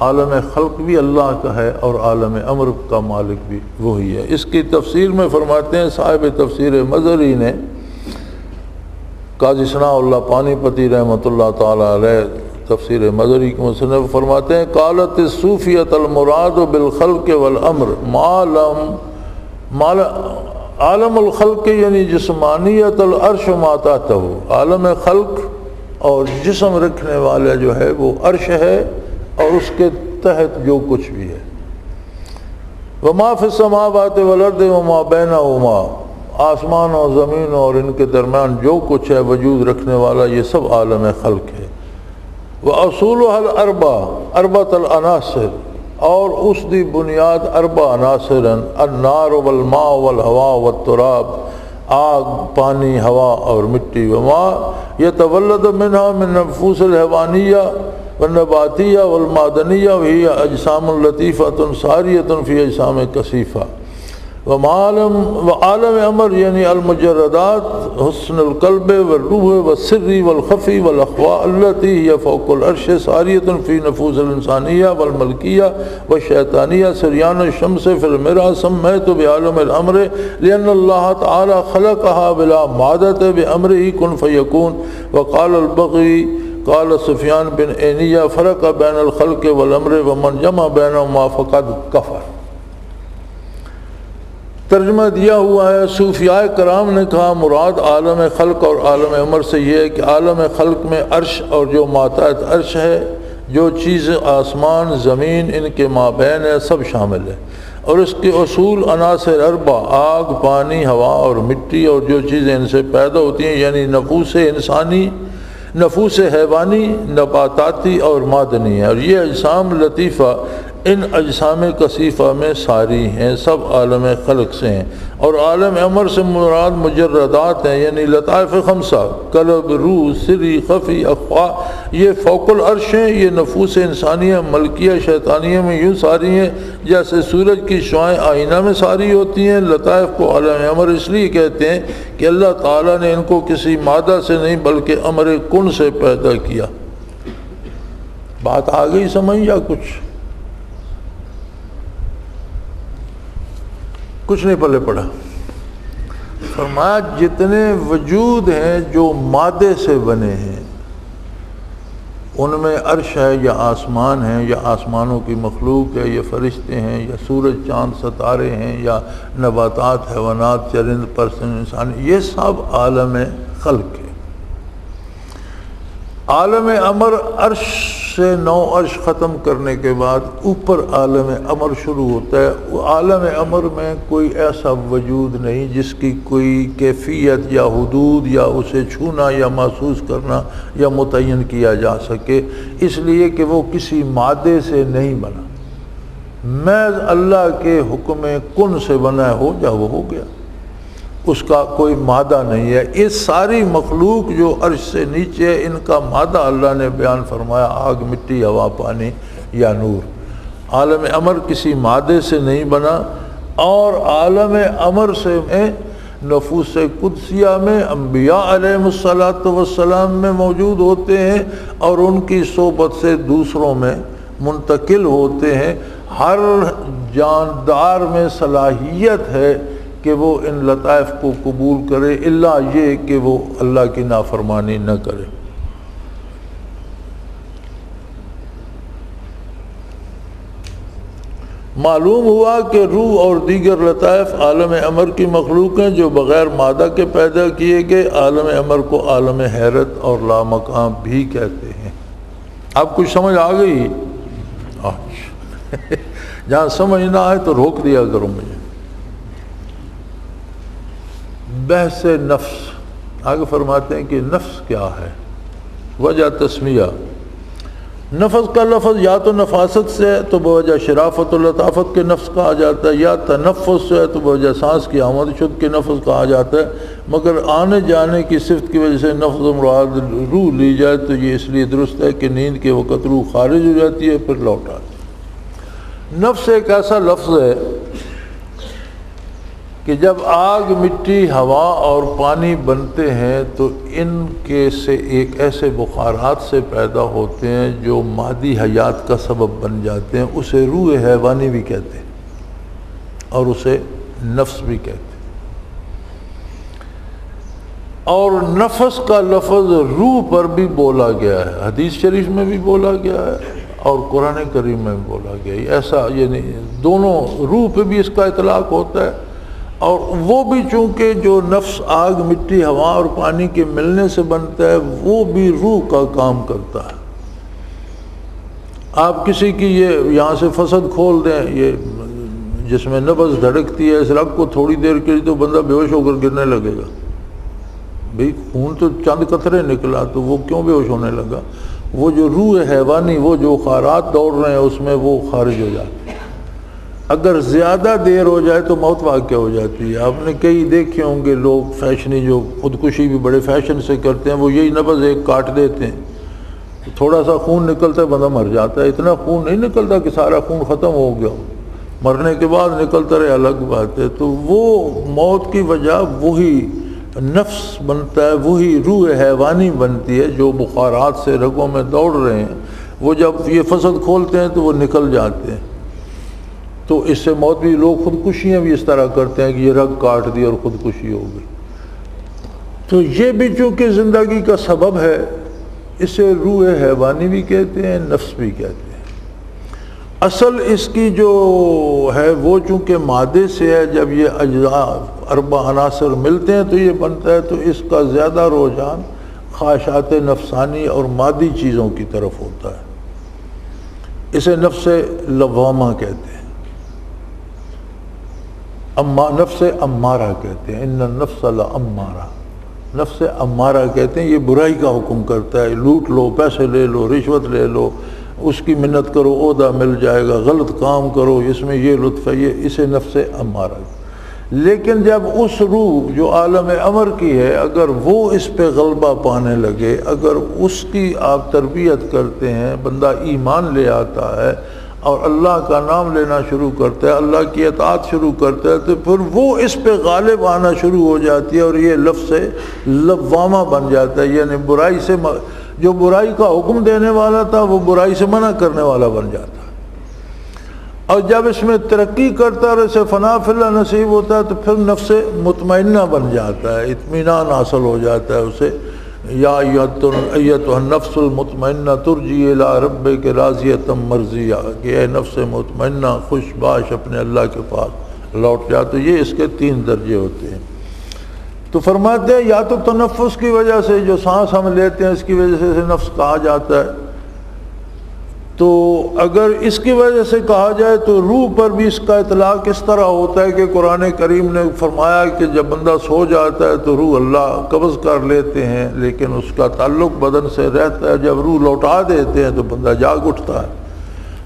عالم خلق بھی اللہ کا ہے اور عالم امر کا مالک بھی وہی ہے۔ اس کی تفسیر میں فرماتے ہیں صاحب تفسیر مظہری نے، قاضی ثناء اللہ پانی پتی رحمۃ اللہ تعالی علیہ تفسیر مظہری کے مصنف فرماتے ہیں قالت الصوفیۃ المراد بالخلق والامر عالم الخلق یعنی جسمانیت العرش ما تحتہ، عالم خلق اور جسم رکھنے والا جو ہے وہ عرش ہے اور اس کے تحت جو کچھ بھی ہے۔ وما فی السماوات والارض وما بینہما، آسمان اور زمین اور ان کے درمیان جو کچھ ہے وجود رکھنے والا، یہ سب عالم خلق ہے۔ وَأَصُولُهَا الْأَرْبَعَةُ أَرْبَعَةُ الْعَنَاصِرِ، اور اس دی بنیاد اربع عناصر ہیں، النار والماء والہواء والتراب، آگ، پانی، ہوا اور مٹی، وما يتولد منها من نفوس الحیوانیہ والنباتیہ والمعدنیہ وہی اجسام لطیفۃ ساریۃ فی اجسام کثیفہ۔ وعالم امر یعنی المجردات حسن القلب والروح والسر والخفی والاخفاء التي هي فوق العرش ساریۃ فی نفوس الانسانیہ والملکیہ والشیطانیہ سریان الشمس فی المرء سمیت بعالم الامر لأن اللہ تعالی خلقها بلا مادۃ بامرہ کن فیکون۔ وقال البغوی قال سفیان بن عینیہ فرق بین الخلق والامر ومن جمع بینہما فقد کفر۔ ترجمہ دیا ہوا ہے، صوفیاء کرام نے کہا مراد عالم خلق اور عالم امر سے یہ ہے کہ عالم خلق میں عرش اور جو ماتحت عرش ہے، جو چیز آسمان زمین ان کے مابین ہے، سب شامل ہے، اور اس کے اصول عناصر اربع، آگ، پانی، ہوا اور مٹی، اور جو چیزیں ان سے پیدا ہوتی ہیں یعنی نفوس انسانی، نفوس حیوانی، نباتاتی اور معدنی ہے، اور یہ اجسام لطیفہ ان اجسام کثیفہ میں ساری ہیں، سب عالم خلق سے ہیں۔ اور عالم امر سے مراد مجردات ہیں، یعنی لطائف خمسہ، قلب، روح، سری، خفی، اخفا، یہ فوق العرش ہیں، یہ نفوس انسانیہ، ملکیہ، شیطانیہ میں یوں ساری ہیں جیسے سورج کی شعاعیں آئینہ میں ساری ہوتی ہیں۔ لطائف کو عالم امر اس لیے کہتے ہیں کہ اللہ تعالیٰ نے ان کو کسی مادہ سے نہیں بلکہ امر کن سے پیدا کیا۔ بات آ گئی سمجھ یا کچھ نہیں پلے پڑا؟ فرمایا جتنے وجود ہیں جو مادے سے بنے ہیں، ان میں عرش ہے یا آسمان ہے یا آسمانوں کی مخلوق ہے یا فرشتے ہیں یا سورج چاند ستارے ہیں یا نباتات حیوانات چرند پرسن انسان، یہ سب عالم خلق ہے۔ عالم امر عرش سے 9 عرش ختم کرنے کے بعد اوپر عالم امر شروع ہوتا ہے۔ عالم امر میں کوئی ایسا وجود نہیں جس کی کوئی کیفیت یا حدود یا اسے چھونا یا محسوس کرنا یا متعین کیا جا سکے، اس لیے کہ وہ کسی مادے سے نہیں بنا، محض اللہ کے حکم کن سے بنا ہو جا وہ ہو گیا، اس کا کوئی مادہ نہیں ہے۔ اس ساری مخلوق جو عرش سے نیچے ہے، ان کا مادہ اللہ نے بیان فرمایا آگ مٹی ہوا پانی یا نور۔ عالم امر کسی مادے سے نہیں بنا، اور عالم امر سے نفوس قدسیہ میں انبیاء علیہ السلام میں موجود ہوتے ہیں اور ان کی صحبت سے دوسروں میں منتقل ہوتے ہیں۔ ہر جاندار میں صلاحیت ہے کہ وہ ان لطائف کو قبول کرے، الا یہ کہ وہ اللہ کی نافرمانی نہ کرے۔ معلوم ہوا کہ روح اور دیگر لطائف عالم امر کی مخلوق ہیں جو بغیر مادہ کے پیدا کیے گئے۔ عالم امر کو عالم حیرت اور لامقام بھی کہتے ہیں۔ اب کچھ سمجھ آ گئی؟ جہاں سمجھ نہ آئے تو روک دیا کرو مجھے۔ بحث نفس، آگے فرماتے ہیں کہ نفس کیا ہے، وجہ تسمیہ۔ نفس کا لفظ یا تو نفاست سے ہے تو بوجہ شرافت و لطافت کے نفس کہا جاتا ہے، یا تنفس سے ہے تو بوجہ سانس کی آمد شد کے نفس کہا جاتا ہے، مگر آنے جانے کی صفت کی وجہ سے نفس مراد روح لی جائے تو یہ اس لیے درست ہے کہ نیند کے وقت روح خارج ہو جاتی ہے پھر لوٹ آتی ہے۔ نفس ایک ایسا لفظ ہے کہ جب آگ مٹی ہوا اور پانی بنتے ہیں تو ان کے سے ایک ایسے بخارات سے پیدا ہوتے ہیں جو مادی حیات کا سبب بن جاتے ہیں، اسے روح حیوانی بھی کہتے ہیں اور اسے نفس بھی کہتے ہیں۔ اور نفس کا لفظ روح پر بھی بولا گیا ہے، حدیث شریف میں بھی بولا گیا ہے اور قرآن کریم میں بھی بولا گیا ہے۔ ایسا یعنی دونوں روح پہ بھی اس کا اطلاق ہوتا ہے، اور وہ بھی چونکہ جو نفس آگ مٹی ہوا اور پانی کے ملنے سے بنتا ہے وہ بھی روح کا کام کرتا ہے۔ آپ کسی کی یہ یہاں سے فسد کھول دیں، یہ جس میں نبض دھڑکتی ہے اس رگ کو تھوڑی دیر کے لیے تو بندہ بے ہوش ہو کر گرنے لگے گا۔ بھئی خون تو چند قطرے نکلا تو وہ کیوں بے ہوش ہونے لگا؟ وہ جو روح حیوانی وہ جو خارات دوڑ رہے ہیں اس میں وہ خارج ہو جاتے ہیں۔ اگر زیادہ دیر ہو جائے تو موت واقع ہو جاتی ہے۔ آپ نے کئی دیکھے ہوں گے لوگ فیشنی جو خودکشی بھی بڑے فیشن سے کرتے ہیں، وہ یہی نبض ایک کاٹ دیتے ہیں، تھوڑا سا خون نکلتا ہے بندہ مر جاتا ہے۔ اتنا خون نہیں نکلتا کہ سارا خون ختم ہو گیا، مرنے کے بعد نکلتا رہے الگ بات ہے۔ تو وہ موت کی وجہ وہی نفس بنتا ہے، وہی روح حیوانی بنتی ہے جو بخارات سے رگوں میں دوڑ رہے ہیں، وہ جب یہ فسد کھولتے ہیں تو وہ نکل جاتے ہیں۔ تو اس سے موت بھی، لوگ خودکشیاں بھی اس طرح کرتے ہیں کہ یہ رگ کاٹ دی اور خودکشی ہو گئی۔ تو یہ بھی چونکہ زندگی کا سبب ہے، اسے روح حیوانی بھی کہتے ہیں، نفس بھی کہتے ہیں۔ اصل اس کی جو ہے وہ چونکہ مادے سے ہے، جب یہ اجزاء اربع عناصر ملتے ہیں تو یہ بنتا ہے، تو اس کا زیادہ رجحان خواہشات نفسانی اور مادی چیزوں کی طرف ہوتا ہے۔ اسے نفس لوامہ کہتے ہیں، نفس امارہ کہتے ہیں، ان النفس لامارہ، نفس امارہ کہتے ہیں۔ یہ برائی کا حکم کرتا ہے، لوٹ لو، پیسے لے لو، رشوت لے لو، اس کی منت کرو عہدہ مل جائے گا، غلط کام کرو اس میں یہ لطف ہے، یہ اسے نفس امارہ۔ لیکن جب اس روح جو عالم امر کی ہے اگر وہ اس پہ غلبہ پانے لگے، اگر اس کی آپ تربیت کرتے ہیں، بندہ ایمان لے آتا ہے اور اللہ کا نام لینا شروع کرتا ہے، اللہ کی اطاعت شروع کرتا ہے، تو پھر وہ اس پہ غالب آنا شروع ہو جاتی ہے اور یہ لفظ لوامہ بن جاتا ہے، یعنی برائی سے جو برائی کا حکم دینے والا تھا وہ برائی سے منع کرنے والا بن جاتا ہے۔ اور جب اس میں ترقی کرتا اور اسے فنا فی اللہ نصیب ہوتا ہے تو پھر نفس مطمئنہ بن جاتا ہے، اطمینان حاصل ہو جاتا ہے اسے، یا ایتها النفس المطمئنہ ترجی الی ربک راضیۃ مرضیہ، کہ اے نفس مطمئنہ خوش باش اپنے اللہ کے پاس لوٹ جا۔ تو یہ اس کے 3 درجے ہوتے ہیں۔ تو فرماتے ہیں یا تو تنفس کی وجہ سے، جو سانس ہم لیتے ہیں اس کی وجہ سے نفس کہا جاتا ہے، تو اگر اس کی وجہ سے کہا جائے تو روح پر بھی اس کا اطلاق اس طرح ہوتا ہے کہ قرآن کریم نے فرمایا کہ جب بندہ سو جاتا ہے تو روح اللہ قبض کر لیتے ہیں، لیکن اس کا تعلق بدن سے رہتا ہے۔ جب روح لوٹا دیتے ہیں تو بندہ جاگ اٹھتا ہے۔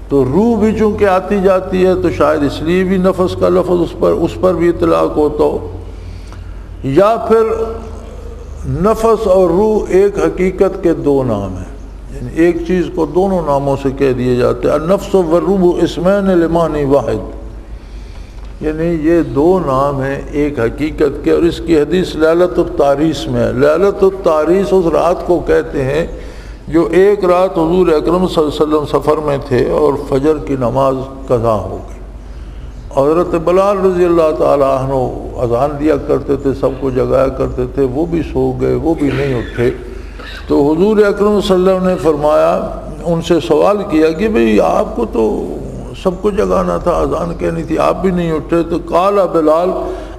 تو روح بھی چونکہ آتی جاتی ہے تو شاید اس لیے بھی نفس کا لفظ اس پر بھی اطلاق ہوتا ہو، یا پھر نفس اور روح ایک حقیقت کے 2 نام ہیں، یعنی ایک چیز کو دونوں ناموں سے کہہ دیے جاتے ہیں۔ النفس والروح اسمین لمعنی واحد، یعنی یہ 2 نام ہیں ایک حقیقت کے، اور اس کی حدیث لیلۃ التعریس میں ہے۔ لیلۃ التعریس اس رات کو کہتے ہیں جو ایک رات حضور اکرم صلی اللہ علیہ وسلم سفر میں تھے اور فجر کی نماز قضا ہو گئی۔ حضرت بلال رضی اللہ تعالیٰ عنہ اذان دیا کرتے تھے، سب کو جگایا کرتے تھے، وہ بھی سو گئے، وہ بھی نہیں اٹھے۔ تو حضور اکرم صلی اللہ علیہ وسلم نے فرمایا، ان سے سوال کیا کہ بھئی آپ کو تو سب کو جگانا تھا، اذان کہنی تھی، آپ بھی نہیں اٹھے۔ تو قال بلال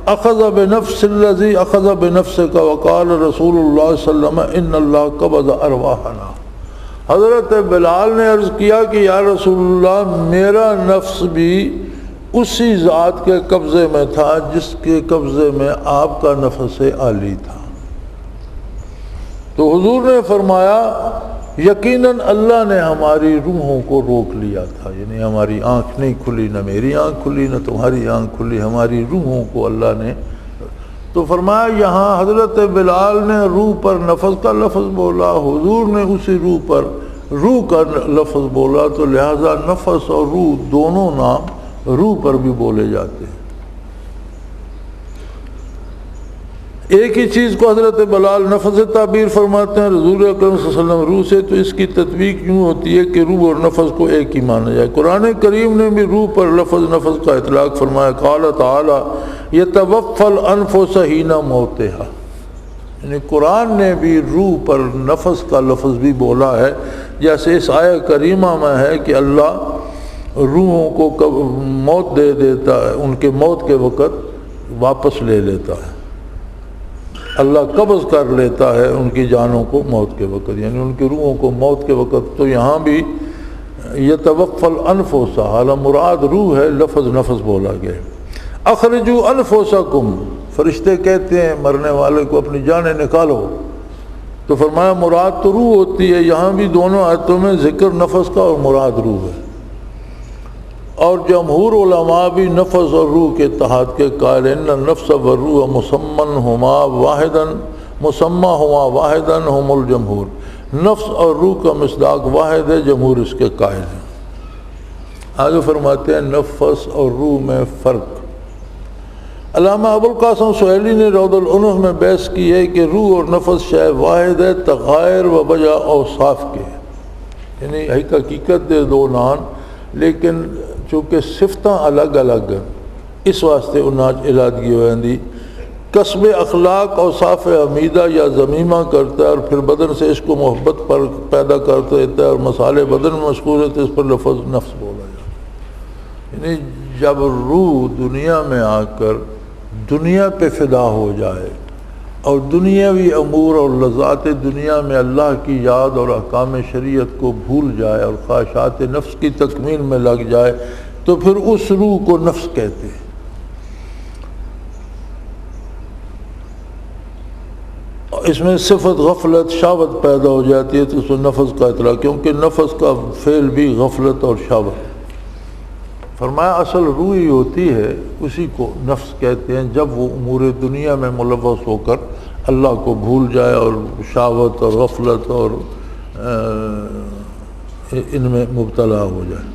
اخذ بنفس الذی اخذ بنفسک وقال رسول اللہ صلی اللہ علیہ وسلم ان اللہ قبض ارواحنا۔ حضرت بلال نے عرض کیا کہ یا رسول اللہ، میرا نفس بھی اسی ذات کے قبضے میں تھا جس کے قبضے میں آپ کا نفس عالی تھا۔ تو حضور نے فرمایا یقیناً اللہ نے ہماری روحوں کو روک لیا تھا، یعنی ہماری آنکھ نہیں کھلی، نہ میری آنکھ کھلی نہ تمہاری آنکھ کھلی، ہماری روحوں کو اللہ نے۔ تو فرمایا یہاں حضرت بلال نے روح پر نفس کا لفظ بولا، حضور نے اسی روح پر روح کا لفظ بولا، تو لہذا نفس اور روح دونوں نام روح پر بھی بولے جاتے ہیں۔ ایک ہی چیز کو حضرت بلال نفس سے تعبیر فرماتے ہیں، حضور اکرم صلی اللہ علیہ وسلم روح سے، تو اس کی تطبیق یوں ہوتی ہے کہ روح اور نفس کو ایک ہی مانا جائے۔ قرآن کریم نے بھی روح پر لفظ نفس کا اطلاق فرمایا، قال تعالی یتوفی الانفس حین موتہا، یعنی قرآن نے بھی روح پر نفس کا لفظ بھی بولا ہے، جیسے اس آیہ کریمہ میں ہے کہ اللہ روحوں کو موت دے دیتا ہے، ان کے موت کے وقت واپس لے لیتا ہے، اللہ قبض کر لیتا ہے ان کی جانوں کو موت کے وقت، یعنی ان کی روحوں کو موت کے وقت۔ تو یہاں بھی یتوفی الانفس، حالانکہ مراد روح ہے، لفظ نفس بولا گیا۔ اخرجوا انفسکم، فرشتے کہتے ہیں مرنے والے کو اپنی جانیں نکالو، تو فرمایا مراد تو روح ہوتی ہے۔ یہاں بھی دونوں آیتوں میں ذکر نفس کا اور مراد روح ہے، اور جمہور علماء بھی نفس اور روح کے اتحاد کے قائل ہیں۔ ان النفس والروح مسمى واحدا هم الجمہور، نفس اور روح کا مصداق واحد ہے، جمہور اس کے قائل ہیں۔ آگے فرماتے ہیں نفس اور روح میں فرق۔ علامہ ابوالقاسم سہیلی نے روض العنف میں بحث کی ہے کہ روح اور نفس شے واحد ہے، تغائر و بجا اوصاف کے، یعنی حقیقت دے 2 نام، لیکن چونکہ صفتاں الگ الگ ہیں اس واسطے انہاں علادگی ہو جاندی۔ کسب اخلاق اوصاف حمیدہ یا ذمیمہ کرتا ہے، اور پھر بدن سے عشق و محبت پر پیدا کرتا رہتا ہے، اور مسالے بدن میں مشغول ہوتے ہیں، اس پر لفظ نفس بولا جاتا ہے۔ یعنی جب روح دنیا میں آ کر دنیا پہ فدا ہو جائے اور دنیاوی امور اور لذات دنیا میں اللہ کی یاد اور احکام شریعت کو بھول جائے اور خواہشات نفس کی تکمیل میں لگ جائے، تو پھر اس روح کو نفس کہتے ہیں۔ اس میں صفت غفلت شہوت پیدا ہو جاتی ہے، تو اس میں نفس کا اطلاق، کیونکہ نفس کا فعل بھی غفلت اور شہوت۔ فرمایا اصل روح ہی ہوتی ہے، اسی کو نفس کہتے ہیں، جب وہ امور دنیا میں ملوث ہو کر اللہ کو بھول جائے اور شہوت اور غفلت اور ان میں مبتلا ہو جائے۔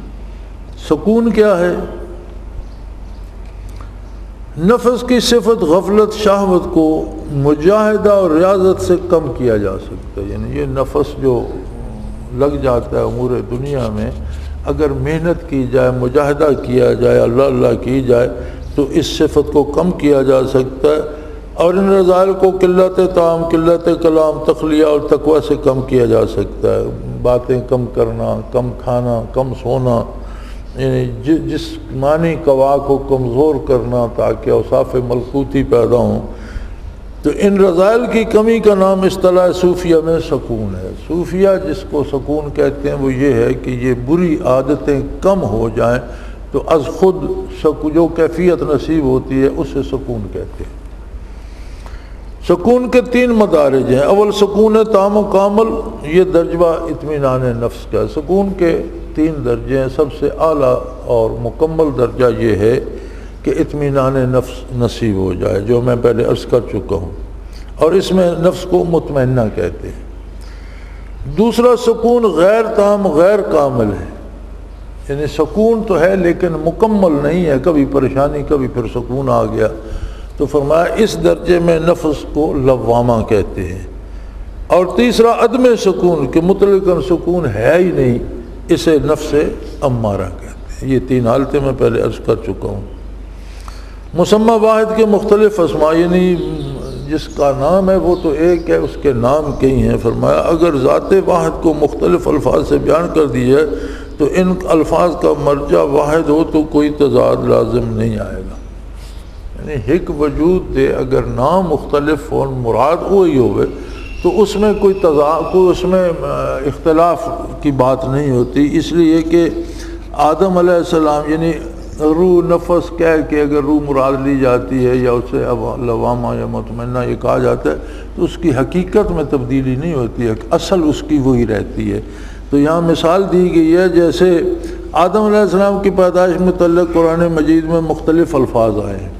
سکون کیا ہے؟ نفس کی صفت غفلت شہوت کو مجاہدہ اور ریاضت سے کم کیا جا سکتا ہے، یعنی یہ نفس جو لگ جاتا ہے امور دنیا میں، اگر محنت کی جائے، مجاہدہ کیا جائے، اللہ اللہ کی جائے، تو اس صفت کو کم کیا جا سکتا ہے۔ اور ان رذائل کو قلت طعام، قلت کلام، تخلیہ اور تقوی سے کم کیا جا سکتا ہے۔ باتیں کم کرنا، کم کھانا، کم سونا، یعنی جسمانی قوا کو کمزور کرنا تاکہ اوصاف ملکوتی پیدا ہوں۔ تو ان رذائل کی کمی کا نام اصطلاح صوفیہ میں سکون ہے۔ صوفیہ جس کو سکون کہتے ہیں وہ یہ ہے کہ یہ بری عادتیں کم ہو جائیں تو از خود جو کیفیت نصیب ہوتی ہے اسے سکون کہتے ہیں۔ سکون کے 3 مدارج ہیں۔ اول سکون تام و کامل، یہ درجہ اطمینان نفس کا۔ سکون کے 3 درجے ہیں۔ سب سے اعلیٰ اور مکمل درجہ یہ ہے کہ اطمینان نفس نصیب ہو جائے، جو میں پہلے عرض کر چکا ہوں، اور اس میں نفس کو مطمئنہ کہتے ہیں۔ دوسرا سکون غیر تام غیر کامل ہے، یعنی سکون تو ہے لیکن مکمل نہیں ہے، کبھی پریشانی کبھی پھر سکون آ گیا، تو فرمایا اس درجے میں نفس کو لوامہ کہتے ہیں۔ اور تیسرا عدم سکون کہ مطلقاً سکون ہے ہی نہیں، اسے نفس امارہ کہتے ہیں۔ یہ 3 حالتیں میں پہلے عرض کر چکا ہوں۔ مسمى واحد کے مختلف اسماء، یعنی جس کا نام ہے وہ تو ایک ہے، اس کے نام کئی ہیں۔ فرمایا اگر ذات واحد کو مختلف الفاظ سے بیان کر دیا تو ان الفاظ کا مرجع واحد ہو تو کوئی تضاد لازم نہیں آئے گا، یعنی ایک وجود دے اگر نام مختلف ہو مراد وہی ہوئے تو اس میں کوئی تضاد، کوئی اس میں اختلاف کی بات نہیں ہوتی۔ اس لیے کہ آدم علیہ السلام یعنی روح نفس کہہ کے اگر روح مراد لی جاتی ہے یا اسے لوامہ یا مطمئنہ یہ کہا جاتا ہے تو اس کی حقیقت میں تبدیلی نہیں ہوتی ہے، اصل اس کی وہی رہتی ہے۔ تو یہاں مثال دی گئی ہے جیسے آدم علیہ السلام کی پیدائش متعلق قرآن مجید میں مختلف الفاظ آئے ہیں۔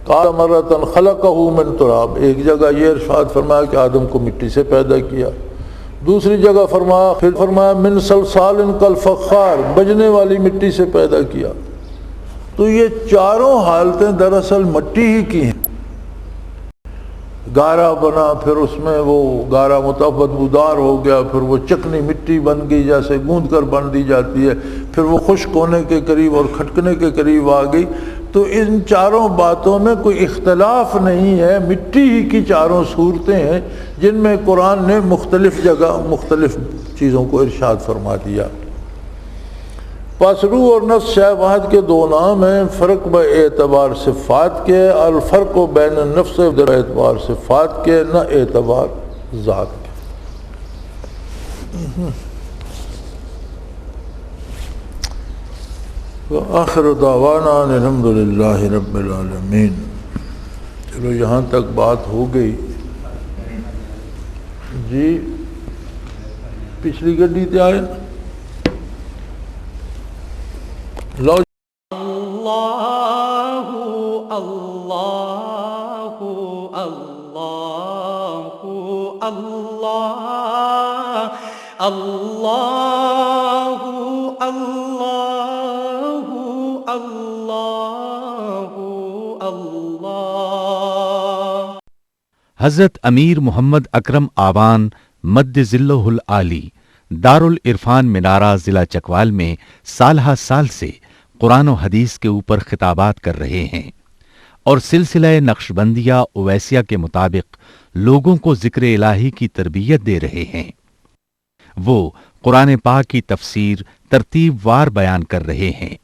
قال مرۃ خلقہ من تراب، ایک جگہ یہ ارشاد فرمایا کہ آدم کو مٹی سے پیدا کیا، دوسری جگہ فرمایا من صلصال کالفخار، بجنے والی مٹی سے پیدا کیا۔ تو یہ چاروں حالتیں دراصل مٹی ہی کی ہیں۔ گارا بنا، پھر اس میں وہ گارا بدبودار ہو گیا، پھر وہ چکنی مٹی بن گئی جیسے گوندھ کر بن دی جاتی ہے، پھر وہ خشک ہونے کے قریب اور کھٹکنے کے قریب آ گئی۔ تو ان چاروں باتوں میں کوئی اختلاف نہیں ہے، مٹی ہی کی چاروں صورتیں ہیں جن میں قرآن نے مختلف جگہ مختلف چیزوں کو ارشاد فرما دیا۔ پس روح اور نفس شے واحد کے 2 نام ہیں، فرق بے اعتبار صفات کے، الفرق بین النفس بے اعتبار صفات کے، نہ اعتبار ذات کے۔ وآخر دعوانا الحمد للہ رب العالمین۔ چلو یہاں تک بات ہو گئی جی۔ پچھلی گڈی تے آئے لو اللہ اللہ اللہ اللہ اللہ اللہ۔ حضرت امیر محمد اکرم آوان مد ظلہ العالی دارالعرفان منارہ ضلع چکوال میں سالہ سال سے قرآن و حدیث کے اوپر خطابات کر رہے ہیں اور سلسلہ نقشبندیہ اویسیہ کے مطابق لوگوں کو ذکر الہی کی تربیت دے رہے ہیں۔ وہ قرآن پاک کی تفسیر ترتیب وار بیان کر رہے ہیں۔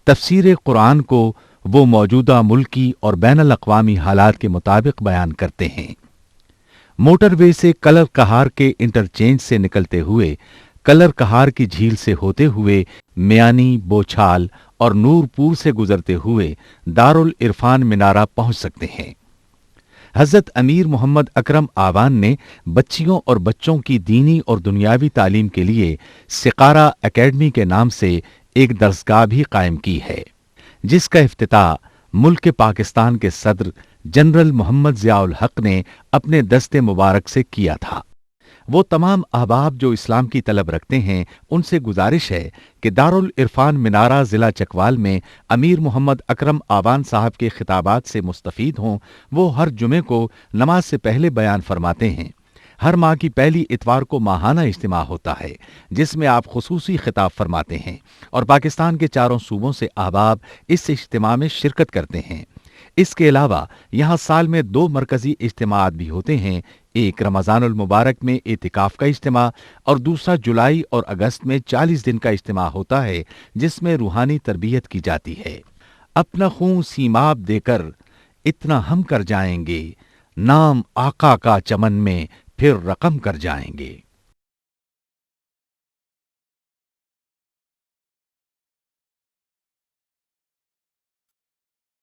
تفسیر قرآن کو وہ موجودہ ملکی اور بین الاقوامی حالات کے مطابق بیان کرتے ہیں۔ موٹر وے سے کلر کہار کے انٹرچینج سے نکلتے ہوئے، کلر کہار کی جھیل سے ہوتے ہوئے، میانی، بوچھال اور نور پور سے گزرتے ہوئے دارالعرفان منارہ پہنچ سکتے ہیں۔ حضرت امیر محمد اکرم آوان نے بچیوں اور بچوں کی دینی اور دنیاوی تعلیم کے لیے سقارہ اکیڈمی کے نام سے ایک درسگاہ بھی قائم کی ہے، جس کا افتتاح ملک پاکستان کے صدر جنرل محمد ضیاء الحق نے اپنے دست مبارک سے کیا تھا۔ وہ تمام احباب جو اسلام کی طلب رکھتے ہیں ان سے گزارش ہے کہ دارالعرفان منارہ ضلع چکوال میں امیر محمد اکرم آوان صاحب کے خطابات سے مستفید ہوں۔ وہ ہر جمعے کو نماز سے پہلے بیان فرماتے ہیں۔ ہر ماہ کی پہلی اتوار کو ماہانہ اجتماع ہوتا ہے جس میں آپ خصوصی خطاب فرماتے ہیں اور پاکستان کے چاروں صوبوں سے احباب اس اجتماع میں شرکت کرتے ہیں۔ اس کے علاوہ یہاں سال میں 2 مرکزی اجتماعات بھی ہوتے ہیں، ایک رمضان المبارک میں اعتکاف کا اجتماع اور دوسرا جولائی اور اگست میں 40 دن کا اجتماع ہوتا ہے جس میں روحانی تربیت کی جاتی ہے۔ اپنا خون سیماب دے کر اتنا ہم کر جائیں گے، نام آقا کا چمن میں پھر رقم کر جائیں گے۔